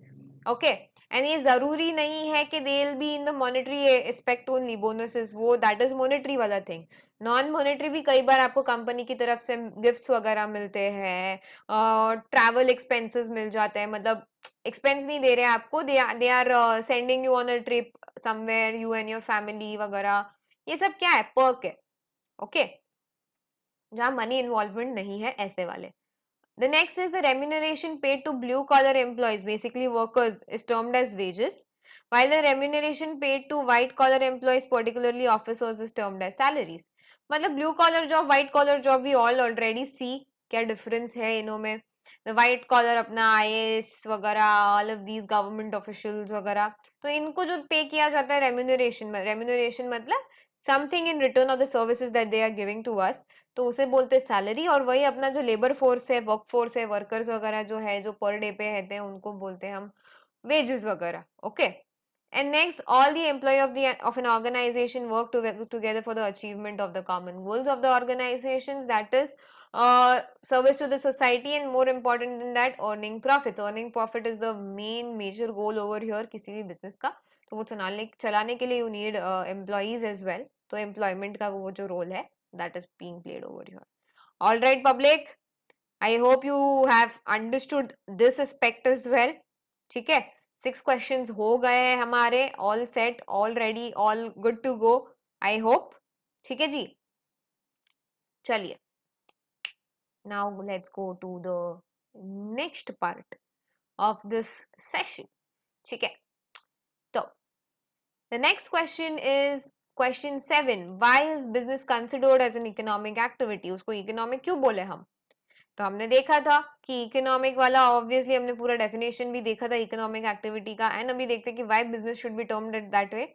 ओके, एंड ये जरूरी नहीं है कि they will be in the monetary aspect only. Bonuses वो दैट इज मॉनेटरी वाला थिंग. नॉन मॉनेटरी भी कई बार आपको कंपनी की तरफ से गिफ्ट्स वगैरह मिलते हैं, ट्रैवल एक्सपेंसेस मिल जाते हैं, मतलब एक्सपेंस नहीं दे रहे हैं आपको, they are sending you on a trip somewhere, you and your family वगैरह. ये सब क्या है? पर्क है. ओके, जहाँ मनी इन्वॉल्वमेंट नहीं है, ऐसे वाले. The next is the remuneration paid to blue collar employees, basically workers, is termed as wages, while the remuneration paid to white collar employees, particularly officers, is termed as salaries. मतलब blue collar job, white collar job we all already see क्या difference है इनों में. The white collar अपना IAS वगैरह, all of these government officials वगैरह, तो इनको जो पे किया जाता है remuneration में, remuneration मतलब something in return of the services that they are giving to us, तो उसे बोलते हैं सैलरी. और वही अपना जो लेबर फोर्स है, वर्क फोर्स है, वर्कर्स वगैरह जो है, जो पर डे पे रहते हैं, उनको बोलते हैं हम वेजेस वगैरह. Okay, and next, all the employ of an organisation work together for the achievement of the common goals of the organisations, that is service to the society, and more important than that earning profits. Earning profit is the main major goal over here किसी भी बिजनेस का. तो वो चलाने के लिए you need employees as well. तो एम्प्लॉयमेंट का वो जो रोल है, that is being played over here. All right, public, I hope you have understood this aspect as well. ठीक है, 6 questions हो गए हैं हमारे, all set, all ready, all good to go, I hope. ठीक है जी, चलिए, now let's go to the next part of this session. ठीक है, तो the next question is question 7. Why is business considered as an economic activity? उसको economic क्यों बोले हम? तो हमने देखा था कि इकोनॉमिक वाला ऑब्वियसली हमने पूरा डेफिनेशन भी देखा था इकोनॉमिक एक्टिविटी का, एंड अभी देखते हैं कि why business should be termed that way.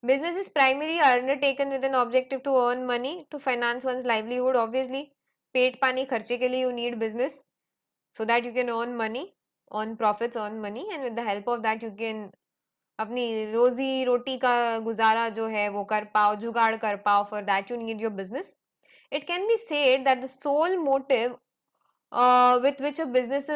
Business is primarily undertaken with an objective to earn money to finance one's livelihood. Obviously, पेट पानी खर्चे के लिए you need business so that you can earn money, earn profits, earn money, and with the help of that you can अपनी रोजी रोटी का गुजारा जो है वो कर पाओ, जुगाड़ कर पाओ. For that you need your business. It can be said that the sole motive with which a business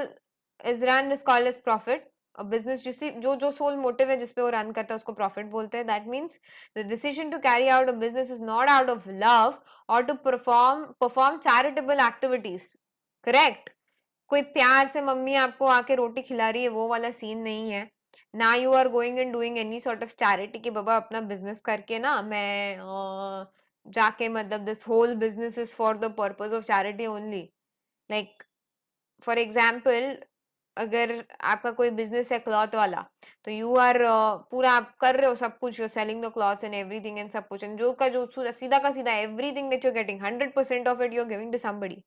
is run is called as profit. Business जिस जो जो सोल मोटिव है जिसपे वो रन करता है उसको प्रॉफिट बोलते हैं. That means the decision to carry out a business is not out of love और to perform charitable activities. Correct. कोई प्यार से मम्मी आपको आके रोटी खिला रही है वो वाला सीन नहीं है. ना you are going and doing any sort of charity कि बाबा अपना बिजनेस करके ना मैं जाके मतलब this whole business is for the purpose of charity only. Like for example अगर आपका कोई बिजनेस है क्लॉथ वाला तो यू आर पूरा आप कर रहे हो सब कुछ, you selling the clothes and everything and सब कुछ, एंड जो का जो सीधा का सीधा everything that you are getting 100% of it you are giving to somebody,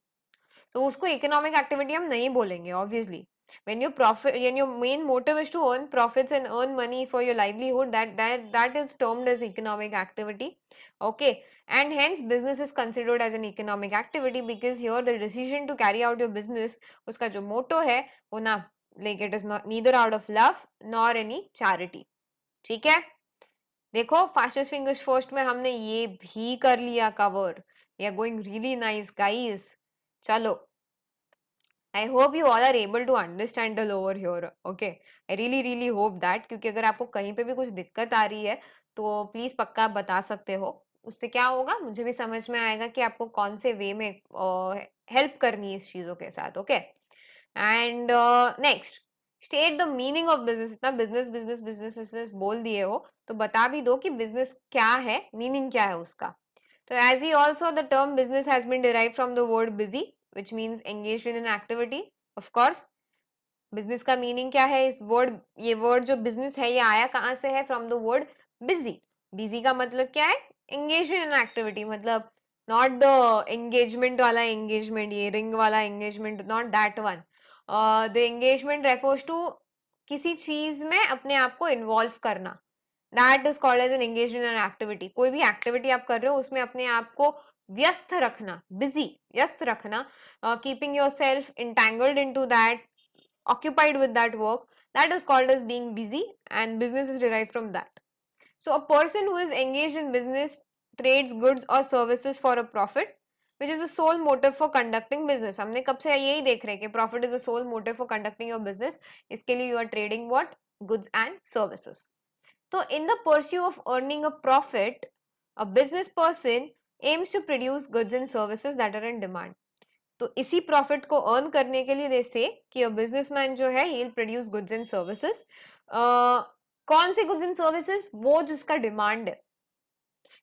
तो उसको इकोनॉमिक एक्टिविटी हम नहीं बोलेंगे obviously. when your profit when your main motive is to earn profits and earn money for your livelihood, that is termed as economic activity. Okay, and hence business is considered as an economic activity because here the decision to carry out your business, uska jo motto hai wo na, like it is not neither out of love nor any charity. ठीक है. देखो फास्टेस्ट फिंगर्स फर्स्ट में हमने ये भी कर लिया cover. We are going really nice guys. चलो, I hope you all are able to understand the over here. Okay, I really hope that, क्योंकि अगर आपको कहीं पे भी कुछ दिक्कत आ रही है तो प्लीज पक्का आप बता सकते हो. उससे क्या होगा, मुझे भी समझ में आएगा कि आपको कौन से वे में हेल्प करनी है इस चीजों के साथ. Okay, and next, state the meaning of business. इतना बिजनेस बिजनेस बिजनेस बिजनेस बोल दिए हो तो बता भी दो कि बिजनेस क्या है, मीनिंग क्या है उसका. So as we also, the term business has been derived from the word busy, which means engaged in an activity. Of course, business का meaning क्या है, इस word, ये word जो business है ये आया कहाँ से है, from the word busy. busy का मतलब क्या है, engaged in an activity, मतलब not the engagement वाला engagement, ये ring वाला engagement, not that one. The engagement refers to किसी चीज में अपने आप को involve करना. That is called as an engage in an activity. कोई भी एक्टिविटी आप कर रहे हो उसमें अपने आप को व्यस्त रखना, बिजी, व्यस्त रखना, keeping yourself entangled into that, occupied with that work, that is called as being busy, and business is derived from that. So a person who is engaged in business trades goods or services for a profit, which is the sole motive for conducting business. हमने कब से यही देख रहे हैं कि profit is the sole motive for conducting your business. इसके लिए you are trading what? Goods and services. So in the pursuit of earning a profit, a business person aims to produce goods and services that are in demand. तो इसी प्रॉफिट को अर्न करने के लिए दे से कि बिजनेसमैन जो है he will produce goods and services. कौन से गुड्स एंड सर्विसेज, वो जिसका डिमांड है.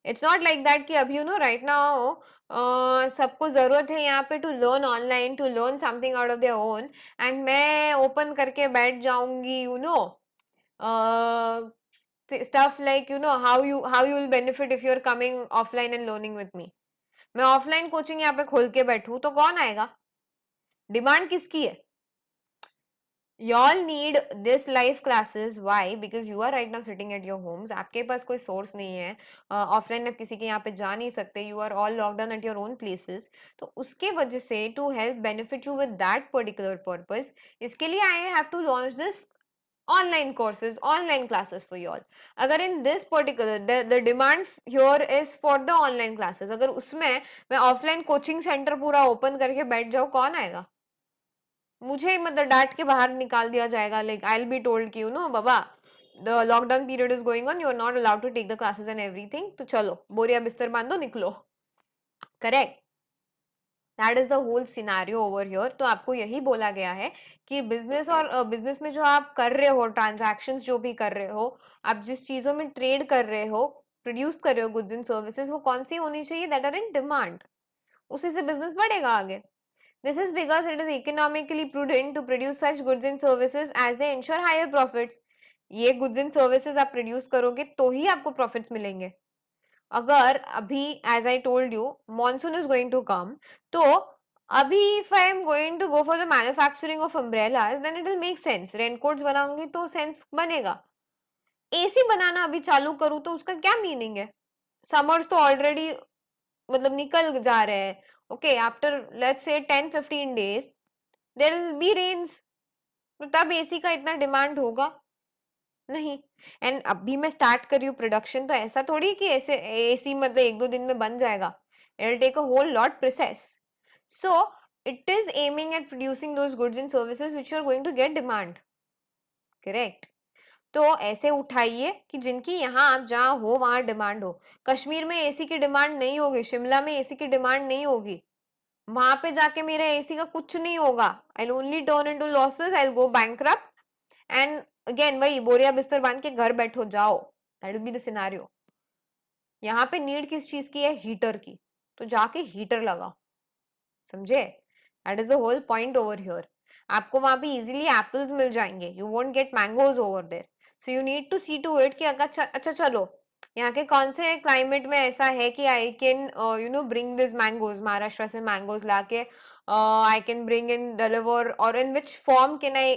इट्स नॉट लाइक दैट कि अभी यू नो राइट नाउ सबको जरूरत है यहाँ पे to learn online, to learn something out of their own, and मैं ओपन करके बैठ जाऊंगी you know stuff like you know how you will benefit if you're coming offline and learning with me. मैं ऑफलाइन कोचिंग यहाँ पे खोल के बैठूं तो कौन आएगा, डिमांड किसकी है. y'all need this live classes. why? because you are right now sitting at your homes. आपके पास कोई सोर्स नहीं है, ऑफलाइन आप किसी के यहाँ पे जा नहीं सकते, you are all locked down at your own places. तो उसके वजह से to help benefit you with that particular purpose, इसके लिए I have to launch this online courses, online classes for you all. अगर in this particular the demand here is for the online classes, अगर उसमें मैं offline coaching center पूरा open करके बैठ जाऊँ, कौन आएगा. मुझे मतलब डांट के बाहर निकाल दिया जाएगा. like I'll be told कि you know Baba the lockdown period is going on, you are not allowed to take the classes and everything, तो चलो बोरिया बिस्तर बांधो निकलो. Correct. That is the whole scenario over here. तो आपको यही बोला गया है कि बिजनेस और बिजनेस में जो आप कर रहे हो, ट्रांजैक्शंस जो भी कर रहे हो, आप जिस चीजों में ट्रेड कर रहे हो, प्रोड्यूस कर रहे हो गुड्स एंड सर्विसेज, वो कौन सी होनी चाहिए, दैट आर इन डिमांड. उसी से बिजनेस बढ़ेगा आगे. This is because it is economically prudent to produce such goods and services as they ensure higher profits. ये गुड्स एंड सर्विसेज आप प्रोड्यूस करोगे तो ही आपको प्रॉफिट्स मिलेंगे. अगर अभी as I told you monsoon is going to come, तो अभी if I am going to go for the manufacturing of umbrellas, then it will make sense. Raincoats बनाऊंगी तो सेंस बनेगा. एसी बनाना अभी चालू करूँ तो उसका क्या मीनिंग है? समर्स तो ऑलरेडी मतलब निकल जा रहे हैं. Okay, after let's say 10-15 days there will be rains, तो तब एसी का इतना डिमांड होगा नहीं. एंड अभी मैं स्टार्ट कर रही हूँ प्रोडक्शन, तो ऐसा थोड़ी कि ऐसे एसी मतलब 1-2 दिन में बन जाएगा. It will take a whole lot process. So it is aiming at producing those goods and services which you are going to get demand. Correct. तो ऐसे उठाइए कि जिनकी यहाँ आप जहाँ हो वहां डिमांड हो. कश्मीर में एसी की डिमांड नहीं होगी, शिमला में एसी की डिमांड नहीं होगी, वहां पे जाके मेरा एसी का कुछ नहीं होगा. I only turn into losses, I go bankrupt. And again वही बोरिया बिस्तर बांध के घर बैठो जाओ. That will be the scenario. यहाँ पे नीड किस चीज की है? हीटर की. तो जाके हीटर लगाओ. समझे? That is the whole point over here. आपको वहां पे इजीली एप्पल्स मिल जाएंगे. You won't get mangoes over there. So you need to see to it कि अगर अच्छा चलो यहाँ के कौन से क्लाइमेट में ऐसा है कि I can you know bring this mangoes, Maharashtra से मैंगोज लाके I can bring in deliver, और in which form can I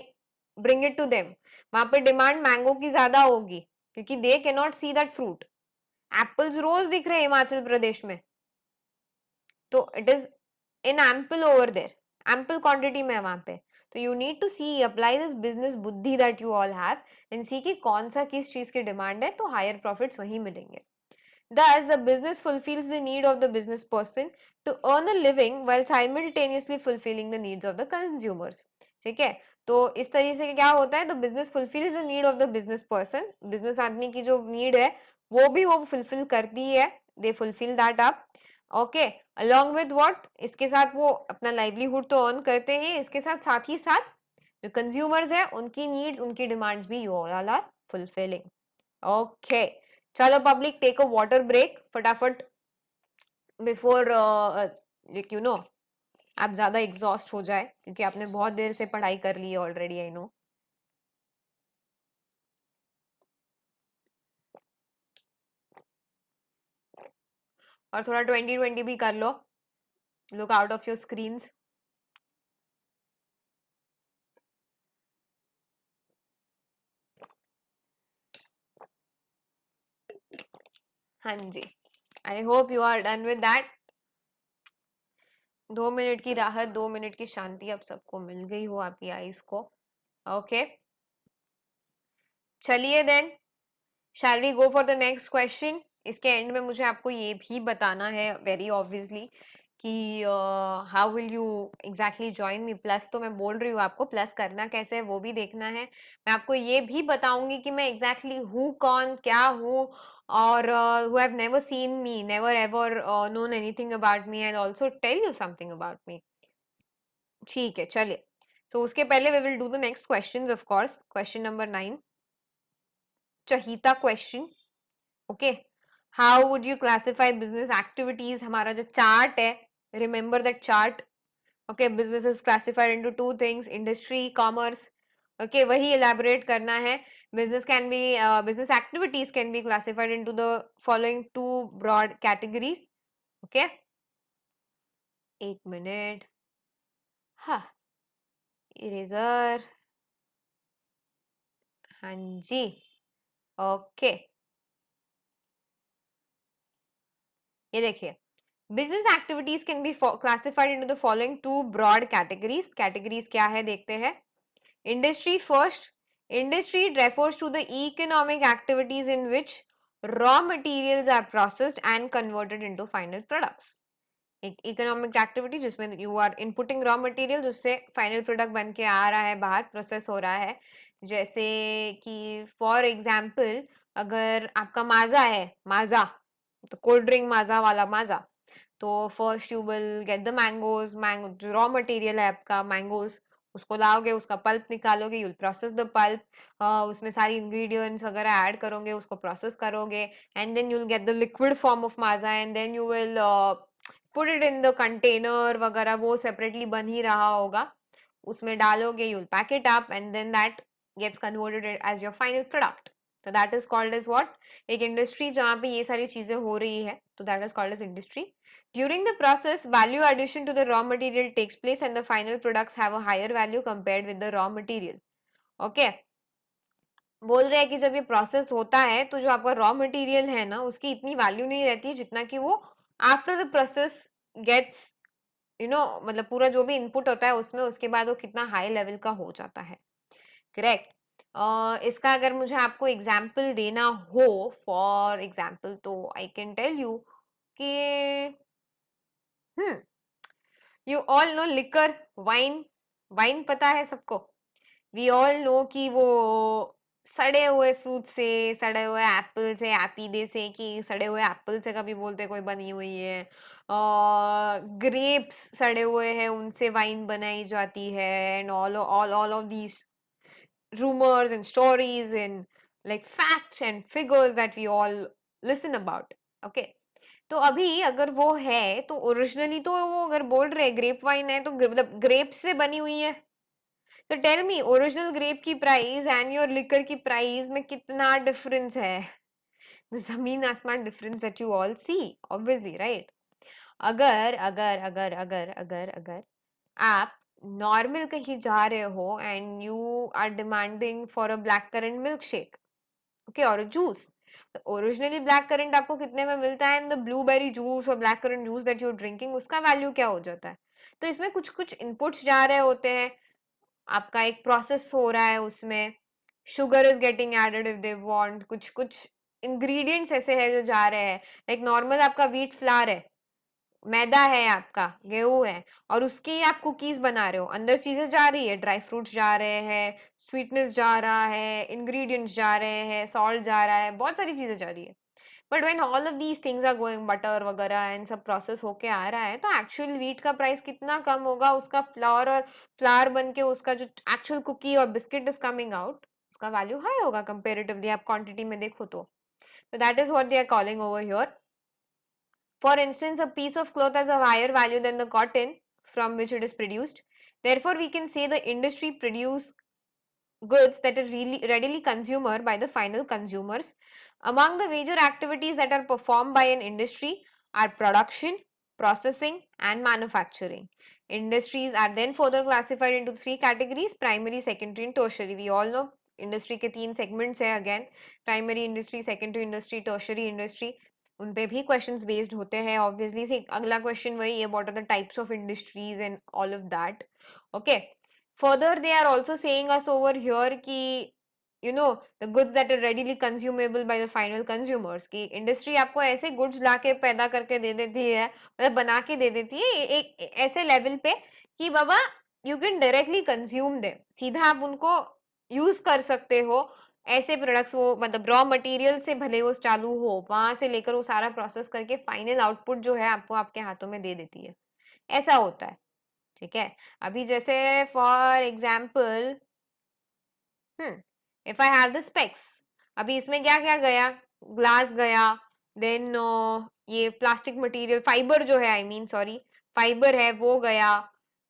bring it to them. वहां पे डिमांड मैंगो की ज्यादा होगी क्योंकि they can not see that fruit. Apples रोज दिख रहे हैं हिमाचल प्रदेश में, तो it is in ample over there, ample quantity में है वहां पे. तो you need to C, apply this business बुद्धि that you all have and see कि कौन सा किस चीज की डिमांड है, तो हायर प्रॉफिट्स वहीं मिलेंगे. Thus, the business fulfills the need of the business person to earn a living while simultaneously fulfilling the needs of the consumers. ठीक है, तो इस तरीके से क्या होता है? तो business fulfils the need of the business person. Business आदमी की जो नीड है वो भी वो फुलफिल करती है. They fulfil that up. Okay, along with what, इसके साथ वो अपना लाइवलीहुड तो अर्न करते हैं, इसके साथ साथ ही साथ जो कंज्यूमर्स है उनकी नीड्स, उनकी डिमांड्स भी you all are fulfilling. Okay, चलो public, take a water break फटाफट बिफोर यू नो आप ज्यादा एग्जॉस्ट हो जाए, क्योंकि आपने बहुत देर से पढ़ाई कर ली है ऑलरेडी. I know. और थोड़ा 20-20 भी कर लो. Look out of your screens. हाँ जी, I hope you are done with that. 2 minute की राहत, 2 मिनट की शांति अब सबको मिल गई हो आपकी आईज को. ओके, चलिए then, shall we go for the next question. इसके एंड में मुझे आपको ये भी बताना है वेरी ऑब्वियसली कि how will you exactly join me. Plus तो मैं बोल रही हूँ आपको, प्लस करना कैसे है वो भी देखना है. मैं आपको ये भी बताऊंगी कि मैं एग्जैक्टली हूँ कौन, क्या हूँ, और who have never seen me, never ever known anything about me, I'll also tell you something about me. ठीक है, चलिए. तो उसके पहले we will do the next questions of course. Question number 9, चहीता question. Okay, how would you classify business activities? हमारा जो चार्ट है, remember that chart. Okay, business is classified into 2 things, industry, commerce. Okay, वही एलैबोरेट करना है. Business can be, business activities can be classified into the following 2 broad categories. Okay, 1 minute. हाँ, इरेजर. हाँ जी. ओके, ये देखिए, business activities can be classified into the following 2 broad categories. Categories क्या है देखते हैं. Industry first. Industry refers to the economic activities in which raw materials are processed and converted into final products. एक इकोनॉमिक एक्टिविटी जिसमें you are inputting raw material, जिससे फाइनल प्रोडक्ट बन के आ रहा है बाहर, प्रोसेस हो रहा है. जैसे कि फॉर एग्जाम्पल, अगर आपका माजा है, माजा तो कोल्ड ड्रिंक माजा वाला माजा, तो first you will get the mangoes. Mango जो रॉ मटेरियल है आपका, मैंगोज, उसको लाओगे, उसका पल्प निकालोगे, you will process the pulp, उसमें सारी इंग्रेडिएंट्स वगैरह ऐड करोगे, उसको प्रोसेस करोगे, and then you will get the liquid form of Maaza, and then you will put it in the container वगैरह, वो सेपरेटली बन ही रहा होगा, उसमें डालोगे, you will pack it up, and then that gets converted as your final product. तो that is called as what, एक इंडस्ट्री जहाँ पे ये सारी चीजें हो रही है, तो that is called as industry. During the process, value addition to the raw material takes place and the final products have a higher value compared with the raw material. Okay? बोल रहे हैं कि जब ये प्रोसेस होता है तो जो आपका रॉ मटेरियल है ना उसकी इतनी वैल्यू नहीं रहती है जितना कि वो आफ्टर द प्रोसेस गेट्स मतलब पूरा जो भी इनपुट होता है उसमें उसके बाद वो कितना हाई लेवल का हो जाता है. करेक्ट. इसका अगर मुझे आपको एग्जाम्पल देना हो, फॉर एग्जाम्पल, तो आई कैन टेल यू कि you all no liquor, wine. Wine पता है सबको. वी ऑल नो कि वो सड़े हुए फ्रूट से, सड़े हुए एप्पल से, एपीडे से, कि सड़े हुए एप्पल से कभी बोलते कोई बनी हुई है, ग्रेप्स सड़े हुए हैं उनसे वाइन बनाई जाती है, and all of these rumors and stories and like facts and figures that we all listen about. Okay. तो अभी अगर वो है तो ओरिजिनली तो वो अगर बोल रहे ग्रेप वाइन है तो मतलब ग्रेप से बनी हुई है. तो टेल मी ओरिजिनल ग्रेप की प्राइस एंड योर लिकर की प्राइस में कितना डिफरेंस है. जमीन आसमान difference that you all see obviously, right. अगर अगर अगर अगर अगर अगर आप नॉर्मल कहीं जा रहे हो and you are demanding for a black currant milk shake, okay, और जूस, ओरिजिनली ब्लैक करंट आपको कितने में मिलता है, एंड द ब्लूबेरी जूस और black currant juice that you are drinking उसका वैल्यू क्या हो जाता है. तो इसमें कुछ कुछ इनपुट्स जा रहे होते हैं, आपका एक प्रोसेस हो रहा है उसमें, sugar is getting added if they want, कुछ कुछ इंग्रेडिएंट्स ऐसे हैं जो जा रहे हैं. लाइक नॉर्मल आपका व्हीट फ्लावर है, मैदा है, आपका गेहूं है, और उसकी आप कुकीज बना रहे हो, अंदर चीजें जा रही है, ड्राई फ्रूट्स जा रहे हैं, स्वीटनेस जा रहा है, इंग्रेडिएंट्स जा रहे हैं, सॉल्ट जा रहा है, बहुत सारी चीजें जा रही है. But when all of these things are going, butter वगैरह एंड सब प्रोसेस होके आ रहा है, तो एक्चुअल व्हीट का प्राइस कितना कम होगा, उसका फ्लावर और फ्लावर बन के उसका जो एक्चुअल कुकी और बिस्किट इज कमिंग आउट, उसका वैल्यू हाई होगा कंपेरेटिवली, आप क्वांटिटी में देखो तो. That is what they are calling over here. For instance, a piece of cloth has a higher value than the cotton from which it is produced. Therefore, we can say the industry produce goods that are really readily consumed by the final consumers. Among the major activities that are performed by an industry are production, processing, and manufacturing. Industries are then further classified into three categories: primary, secondary, and tertiary. We all know industry के तीन segments है again: primary industry, secondary industry, tertiary industry. उन पे भी क्वेश्चंस बेस्ड होते हैं ऑब्वियसली. से अगला क्वेश्चन वही है, what are the types of industries and all of that. Okay. Further they are also saying us over here कि the goods that are readily consumable by the final consumers, की इंडस्ट्री आपको ऐसे गुड्स लाके पैदा करके दे देती है, मतलब बना के दे देती है एक ऐसे लेवल पे कि बाबा यू कैन डायरेक्टली कंज्यूम दे, सीधा आप उनको यूज कर सकते हो. ऐसे प्रोडक्ट्स वो मतलब रॉ मटेरियल से भले वो चालू हो, वहां से लेकर वो सारा प्रोसेस करके फाइनल आउटपुट जो है आपको आपके हाथों में दे देती है. ऐसा होता है. ठीक है. अभी जैसे for example, if I have the specs, अभी इसमें क्या क्या गया, ग्लास गया, देन ये प्लास्टिक मटेरियल, फाइबर जो है, आई मीन सॉरी, फाइबर है वो गया.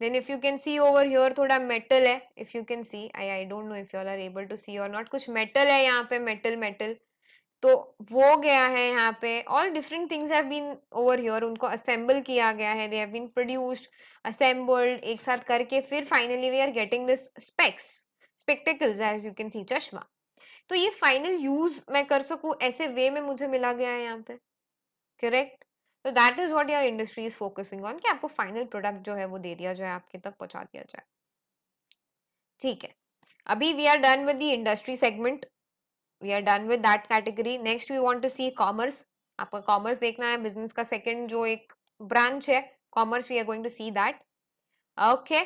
then if you can see over here थोड़ा मेटल है, if you can see, I don't know if you all are able to see or not, कुछ मेटल है यहाँ पे, मेटल मेटल, तो वो गया है यहाँ पे. All different things have been over here, उनको असेंबल किया गया है, they have been produced, assembled, एक साथ करके फिर finally we are getting this specs, spectacles, as you can see, चश्मा. तो ये फाइनल यूज मैं कर सकूं ऐसे वे में मुझे मिला गया है यहाँ पे. करेक्ट. तो that is what your industry is focusing on, कि आपको फाइनल प्रोडक्ट जो है वो दे दिया जाए, आपके तक पहुंचा दिया जाए. ठीक है. अभी we are done with the industry segment, we are done with that category. Next we want to see commerce. आपका कॉमर्स देखना है, बिजनेस का सेकंड जो एक ब्रांच है commerce, we are going to see that. Okay.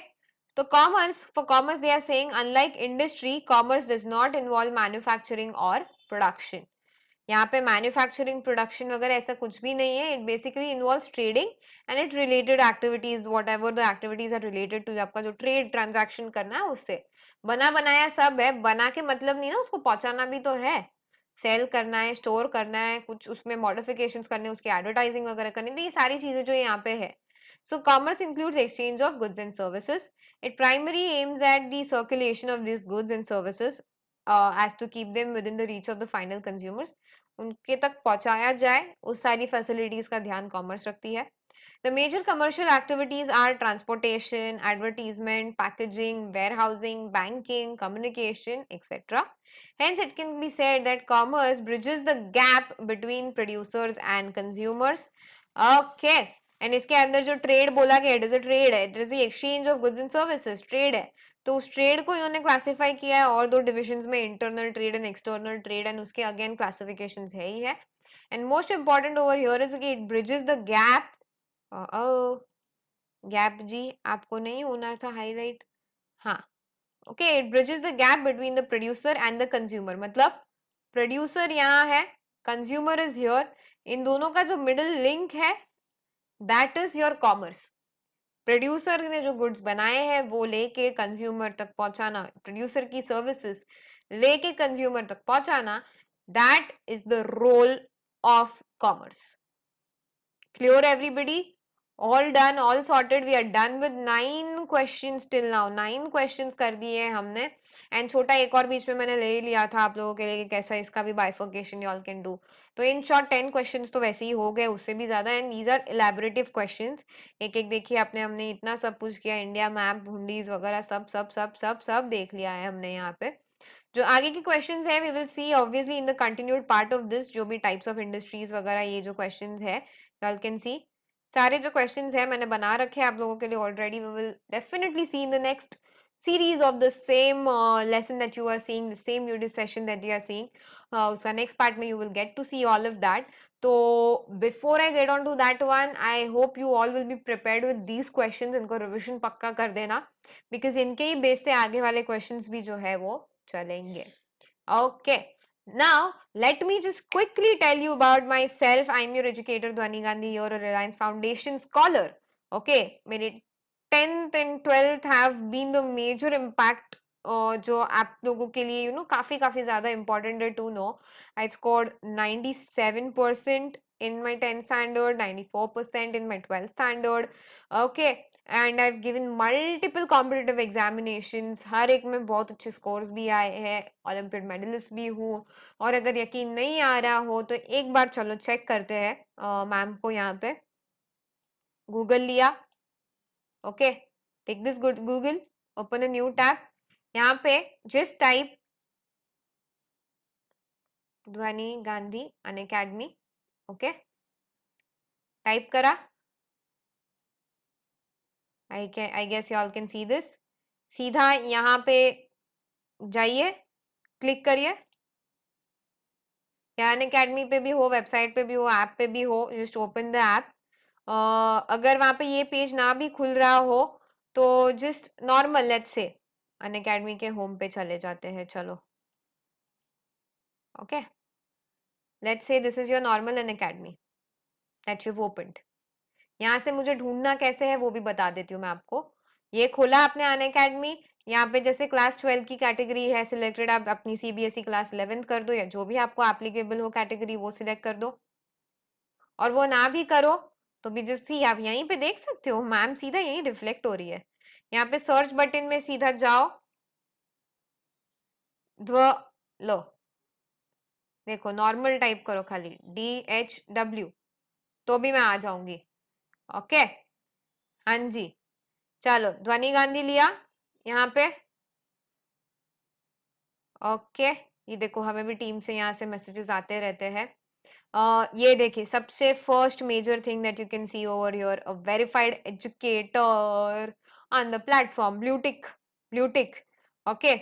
तो commerce, for commerce they are saying unlike industry, commerce does not involve manufacturing और प्रोडक्शन. यहाँ पे मैन्युफैक्चरिंग प्रोडक्शन वगैरह ऐसा कुछ भी नहीं है. It basically involves trading and it related activities, whatever the activities are related to आपका जो ट्रेड ट्रांजैक्शन करना है उससे. बना बनाया सब है, बना के मतलब नहीं ना, उसको पहुंचाना भी तो है, सेल करना है, स्टोर करना है, कुछ उसमें मॉडिफिकेशंस करने, उसकी एडवर्टाइजिंग वगैरह करनी, तो ये सारी चीजें जो यहाँ पे है. So commerce includes exchange of goods and services. It primarily aims at the circulation of these goods and services as to keep them within the reach of the final consumers. उनके तक पहुंचाया जाए उस सारी फैसिलिटीज का ध्यान कॉमर्स रखती है. The major commercial activities are transportation, advertisement, packaging, warehousing, banking, communication, etc. Hence, it can be said that commerce bridges the gap between producers and consumers. Okay. And इसके अंदर जो ट्रेड बोला गया, it is a trade है, it is the exchange of goods and services, trade है. तो उस ट्रेड को इन्होंने क्लासिफाई किया है और दो डिविजन्स में, internal trade and external trade, and उसके अगेन क्लासिफिकेशंस है ही है. And most important over here is कि it bridges the gap. Gap जी आपको नहीं होना था हाईलाइट. हाँ, okay. It bridges the gap between the producer and the consumer. मतलब प्रोड्यूसर यहाँ है, कंज्यूमर इज हियर. इन दोनों का जो मिडिल लिंक है, that is your commerce. Producer ने जो गुड्स बनाए हैं वो लेके कंज्यूमर तक पहुंचाना, प्रोड्यूसर की सर्विसेज लेके कंज्यूमर तक पहुंचाना, that is the role of commerce. Clear everybody? All done, all sorted. We are done with 9 questions till now. 9 questions कर दिए हमने. एंड छोटा एक और बीच में मैंने ले लिया था आप लोगों के लिए कि कैसा इसका भी bifurcation you all can do. तो इन शॉर्ट 10 क्वेश्चंस तो वैसे ही हो गए, उससे भी ज्यादा. And these are elaborative questions. एक एक देखिए, आपने हमने इतना सब कुछ किया, इंडिया मैप, हुंडीज वगैरह सब सब सब सब सब देख लिया है हमने यहाँ पे. जो आगे के क्वेश्चंस है we will see obviously in the continued part of this. जो भी टाइप्स ऑफ इंडस्ट्रीज वगैरह ये जो क्वेश्चंस है यू ऑल कैन सी. सारे जो क्वेश्चंस है मैंने बना रखे हैं आप लोगों के लिए already. We will definitely see in the next series of the same lesson that you are seeing, the same YouTube session that you are seeing. उसका next part में you will get to see all of that. तो before I get on to that one, I hope you all will be prepared with these questions. इनको revision पक्का कर देना, because इनके ही बेस से आगे वाले questions भी जो है वो चलेंगे. Okay. Now, let me just quickly tell you about myself. I'm your educator Dhwani Gandhi. You're a Reliance Foundation scholar. Okay. मेरे 10th and 12th have been the major impact जो आप लोगों के लिए काफी काफी ज्यादा important है to know. I scored 97% in my 10th standard, 94% in my 12th standard. Okay. And I given multiple competitive examinations. हर एक में बहुत अच्छे स्कोर्स भी आए हैं, ओलंपियाड मेडलिस्ट भी हूँ. और अगर यकीन नहीं आ रहा हो तो एक बार चलो चेक करते हैं मैम को. यहाँ पे गूगल लिया. Okay, take this Google, open a new tab. यहाँ पे just type Dhvani Gandhi Unacademy. Okay, type करा. I guess you all can see this. सीधा यहाँ पे जाइए, क्लिक करिए. या अनअकैडमी पे भी हो, वेबसाइट पे भी हो, ऐप पे भी हो, जस्ट ओपन द ऐप. अगर वहां पे ये पेज ना भी खुल रहा हो तो just normal let's say Unacademy के होम पे चले जाते हैं. चलो, okay, let's say this is your normal Unacademy that you've opened. यहाँ से मुझे ढूंढना कैसे है वो भी बता देती हूँ मैं आपको. ये खोला आपने अनअकैडमी. यहाँ पे जैसे क्लास 12 की कैटेगरी है सिलेक्टेड, आप अपनी सीबीएसई क्लास 11 कर दो, या जो भी आपको एप्लीकेबल हो कैटेगरी वो सिलेक्ट कर दो. और वो ना भी करो तो भी जस्ट सी आप यहीं पे देख सकते हो, मैम सीधा यहीं रिफ्लेक्ट हो रही है. यहाँ पे सर्च बटन में सीधा जाओ, ध्व लो, देखो नॉर्मल टाइप करो खाली DHW तो भी मैं आ जाऊंगी. ओके, हाँ जी. चलो, ध्वनि गांधी लिया यहाँ पे. ओके, ये देखो हमें भी टीम से यहाँ से मैसेजेस आते रहते हैं. ये देखिए, सबसे first major thing that you can see over here, a verified educator on the platform blue tick. Okay,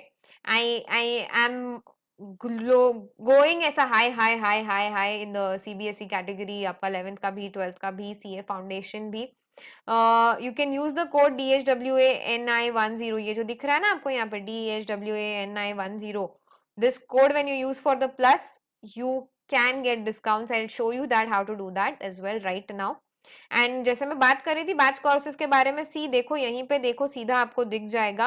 I am going ऐसा हाई हाई हाई हाई हाई इन द सीबीएसई कैटेगरी. आपका 11th का भी, 12th का भी, सीए फाउंडेशन भी. You can use the code DHWANI10. ये जो दिख रहा है ना आपको यहाँ पे DHWANI10, this code when you use for the plus you can get discounts. I'll show you that how to do that as well right now. And जैसे मैं बात कर रही थी बैच कोर्सेज के बारे में, सी देखो यहीं पे देखो, सीधा आपको दिख जाएगा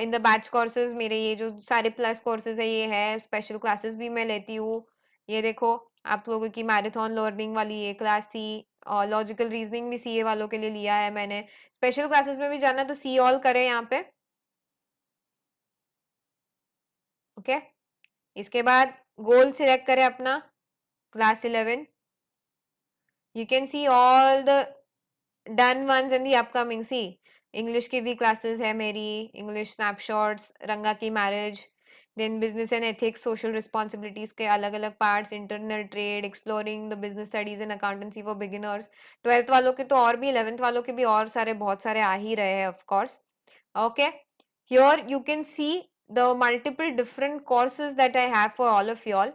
इन द बैच कोर्सेज. मेरे ये जो सारे प्लस कोर्सेज है ये है. स्पेशल क्लासेस भी मैं लेती हूँ. ये देखो आप लोगों की मैराथन लर्निंग वाली ये क्लास थी. लॉजिकल रीजनिंग भी सीए वालों के लिए लिया है मैंने. स्पेशल क्लासेस में भी जाना तो सी ऑल करे यहाँ पे. ओके, इसके बाद गोल सिलेक्ट करें अपना class 11. You can see all the done ones in the upcoming. See, English की भी क्लासेस है मेरी, इंग्लिश स्नैपशॉट्स, रंगा की marriage, then business and ethics, social responsibilities के अलग अलग parts, internal trade, exploring the business studies and accountancy for beginners. 12th वालों के तो और भी, 11th वालों के भी और सारे बहुत सारे आ ही रहे हैं of course. Okay, here you can see the multiple different courses that I have for all of you all.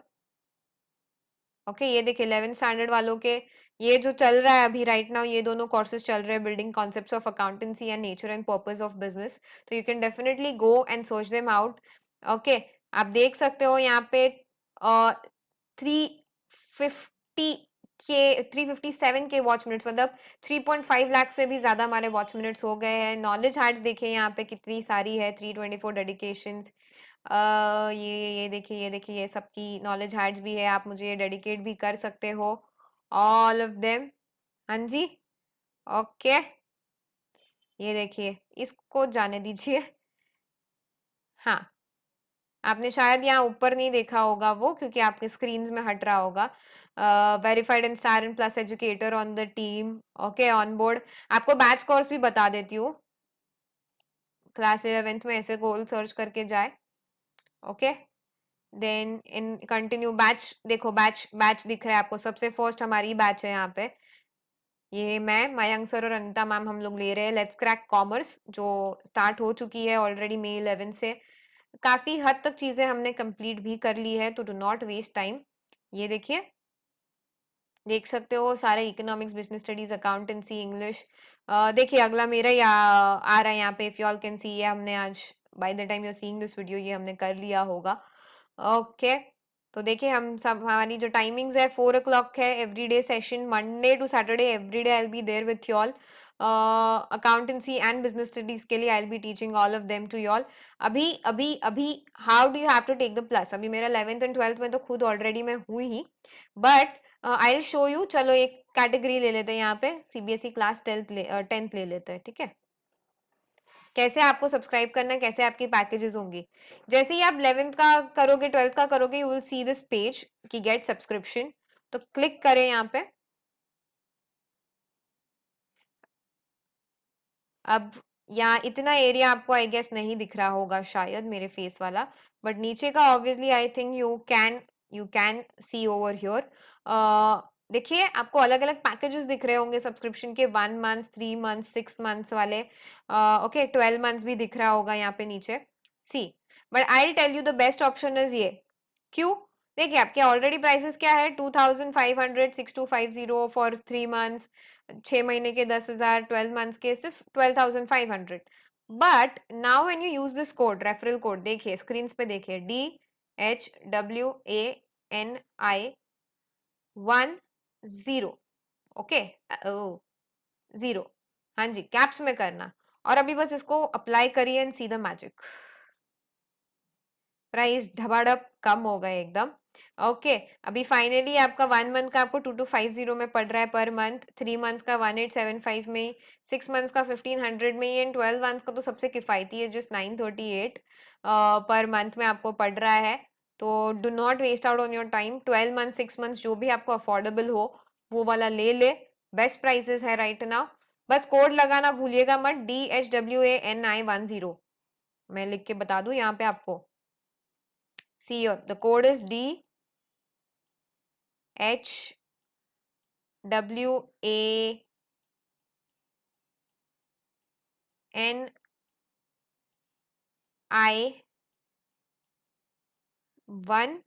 Okay, ये देखिए 11th स्टैंडर्ड वालों के ये जो चल रहा है अभी राइट नाउ, ये दोनों कोर्सेज चल रहे हैं, building concepts of accountancy and nature and purpose of business. तो you can definitely go and search them out. Okay, आप देख सकते हो यहाँ पे 350 के 357 के वॉच मिनट्स, मतलब 3.5 लाख से भी ज्यादा हमारे वॉच मिनट्स हो गए हैं. नॉलेज हार्ट्स देखिए यहाँ पे कितनी सारी है, 324 डेडिकेशंस. ये देखिए, ये देखिए, ये सबकी नॉलेज हार्ट्स भी है, आप मुझे ये डेडिकेट भी कर सकते हो, ऑल ऑफ देम. हाँ जी, ओके, ये देखिए, इसको जाने दीजिए. हाँ, आपने शायद यहाँ ऊपर नहीं देखा होगा वो, क्योंकि आपके स्क्रीन में हट रहा होगा. Verified and star and plus educator on the team. Okay, on board. आपको बैच कोर्स भी बता देती हूँ, क्लास 11th में ऐसे गोल सर्च करके जाए. Okay, then in continue batch, देखो बैच बैच दिख रहा है आपको, सबसे फर्स्ट हमारी बैच है यहाँ पे. ये मैं, मयंक सर और अनिता मैम हम लोग ले रहे हैं लेट्स क्रैक कॉमर्स, जो स्टार्ट हो चुकी है ऑलरेडी मई 11 से. काफी हद तक चीजें हमने कंप्लीट भी कर ली है, तो डू नॉट वेस्ट टाइम. ये देखिए, देख सकते हो सारे economics, business studies, accountancy, English. देखिए अगला मेरा ही आ रहा है यहाँ पे, इफ यू ऑल कैन सी. ये हमने आज, bye the time you seeing this video, ये हमने कर लिया होगा. ओके, तो देखिए हम सब, हमारी जो टाइमिंग्स है 4 o'clock है everyday session, Monday to Saturday everyday I will be there with you all. Accountancy and business studies के लिए I will be teaching all of them to you all. अभी अभी अभी how do you have to take the plus. अभी मेरा 11th एंड 12th में तो खुद ऑलरेडी मैं हुई ही, but I will show you. चलो एक कैटेगरी ले लेते हैं यहाँ पे, सीबीएसई क्लास 10th ले लेते हैं, ठीक है. कैसे आपको सब्सक्राइब करना है, कैसे आपकी पैकेजेस होंगी. जैसे ही आप 11th का करोगे, 12th का करोगे, you will see this page कि गेट सब्सक्रिप्शन. तो क्लिक करें यहाँ पे. अब यहाँ इतना एरिया आपको आई गेस नहीं दिख रहा होगा शायद, मेरे फेस वाला, बट नीचे का obviously I think you can see over here. देखिए आपको अलग अलग पैकेजेस दिख रहे होंगे सब्सक्रिप्शन के, 1 month, 3 months, 6 months वाले. ओके, 12 months भी दिख रहा होगा यहाँ पे नीचे. See, but I tell you the best option is ये. क्यों? देखिए आपके ऑलरेडी प्राइसेस क्या है, 2500, 6250 फॉर 3 months, 6 महीने के 10,000, 12 months के सिर्फ 12,500. But now when you use this code, referral code, देखिए स्क्रीन पे देखिए, DHWANI 10. ओके, 0, हाँ जी, कैप्स में करना. और अभी बस इसको अप्लाई करिए and see the magic. Price ढबाढप कम हो गए एकदम. ओके, अभी फाइनली आपका 1 month का आपको 2250 में पड़ रहा है पर मंथ, 3 months का 1875 में, 6 months का 1500 में, एंड 12 months का तो सबसे किफायती है, जस्ट 938 पर मंथ में आपको पड़ रहा है. तो do not waste out on your time. 12 months, 6 months जो भी आपको अफोर्डेबल हो वो वाला ले ले. बेस्ट प्राइसेस है राइट नाउ. बस कोड लगाना भूलिएगा मत, DHWANI 10. मैं लिख के बता दूं यहाँ पे आपको. See here, the code is DHWANI 10.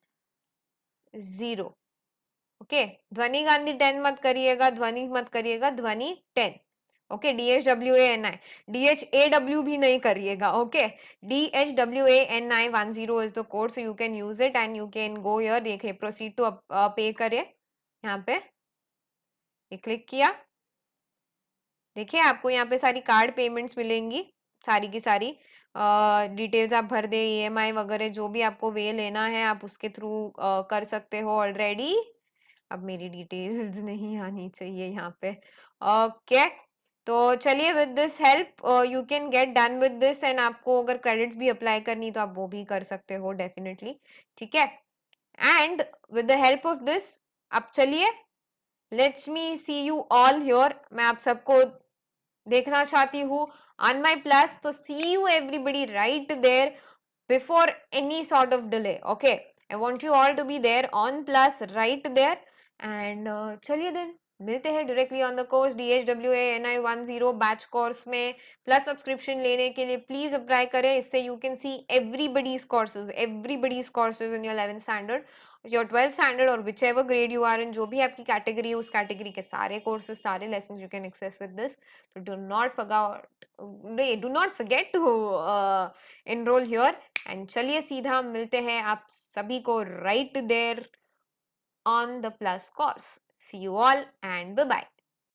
Okay, ध्वनि गांधी 10 मत करिएगा, ध्वनि मत करिएगा, ध्वनि 10. ओके, DHWANI, DHAW भी नहीं करिएगा. Okay, DHWANI 10 is the code, so you can use it and you can go here. देखिए proceed to पे करें, यहाँ पे ये क्लिक किया. देखिए आपको यहाँ पे सारी कार्ड पेमेंट्स मिलेंगी, सारी की सारी डिटेल्स आप भर दे, EMI वगैरह जो भी आपको वे लेना है आप उसके थ्रू कर सकते हो ऑलरेडी. अब मेरी डिटेल्स नहीं आनी चाहिए यहाँ पे. ओके, तो चलिए with this help you can get done with this, and आपको अगर क्रेडिट्स भी अप्लाई करनी तो आप वो भी कर सकते हो डेफिनेटली, ठीक है। And with the help of this अब चलिए let's me see you all here, मैं आप सबको देखना चाहती हूँ ऑन माई प्लस, तो see you everybody right there before any sort of delay. Okay, I want you all to be there on plus right there, and चलिए then मिलते हैं directly on the course DHWA-NI10 batch course में। प्लस सब्सक्रिप्शन लेने के लिए प्लीज अप्लाई करें, इससे you can see everybody's courses in your 11th standard, your 12th standard, और whichever grade you are in, जो भी आपकी कैटेगरी है उस कैटेगरी के सारे कोर्सेज, सारे lesson you can access with this. तो do not forget to enroll here, and चलिए सीधा मिलते हैं आप सभी को right there on the plus course. See you all and bye bye.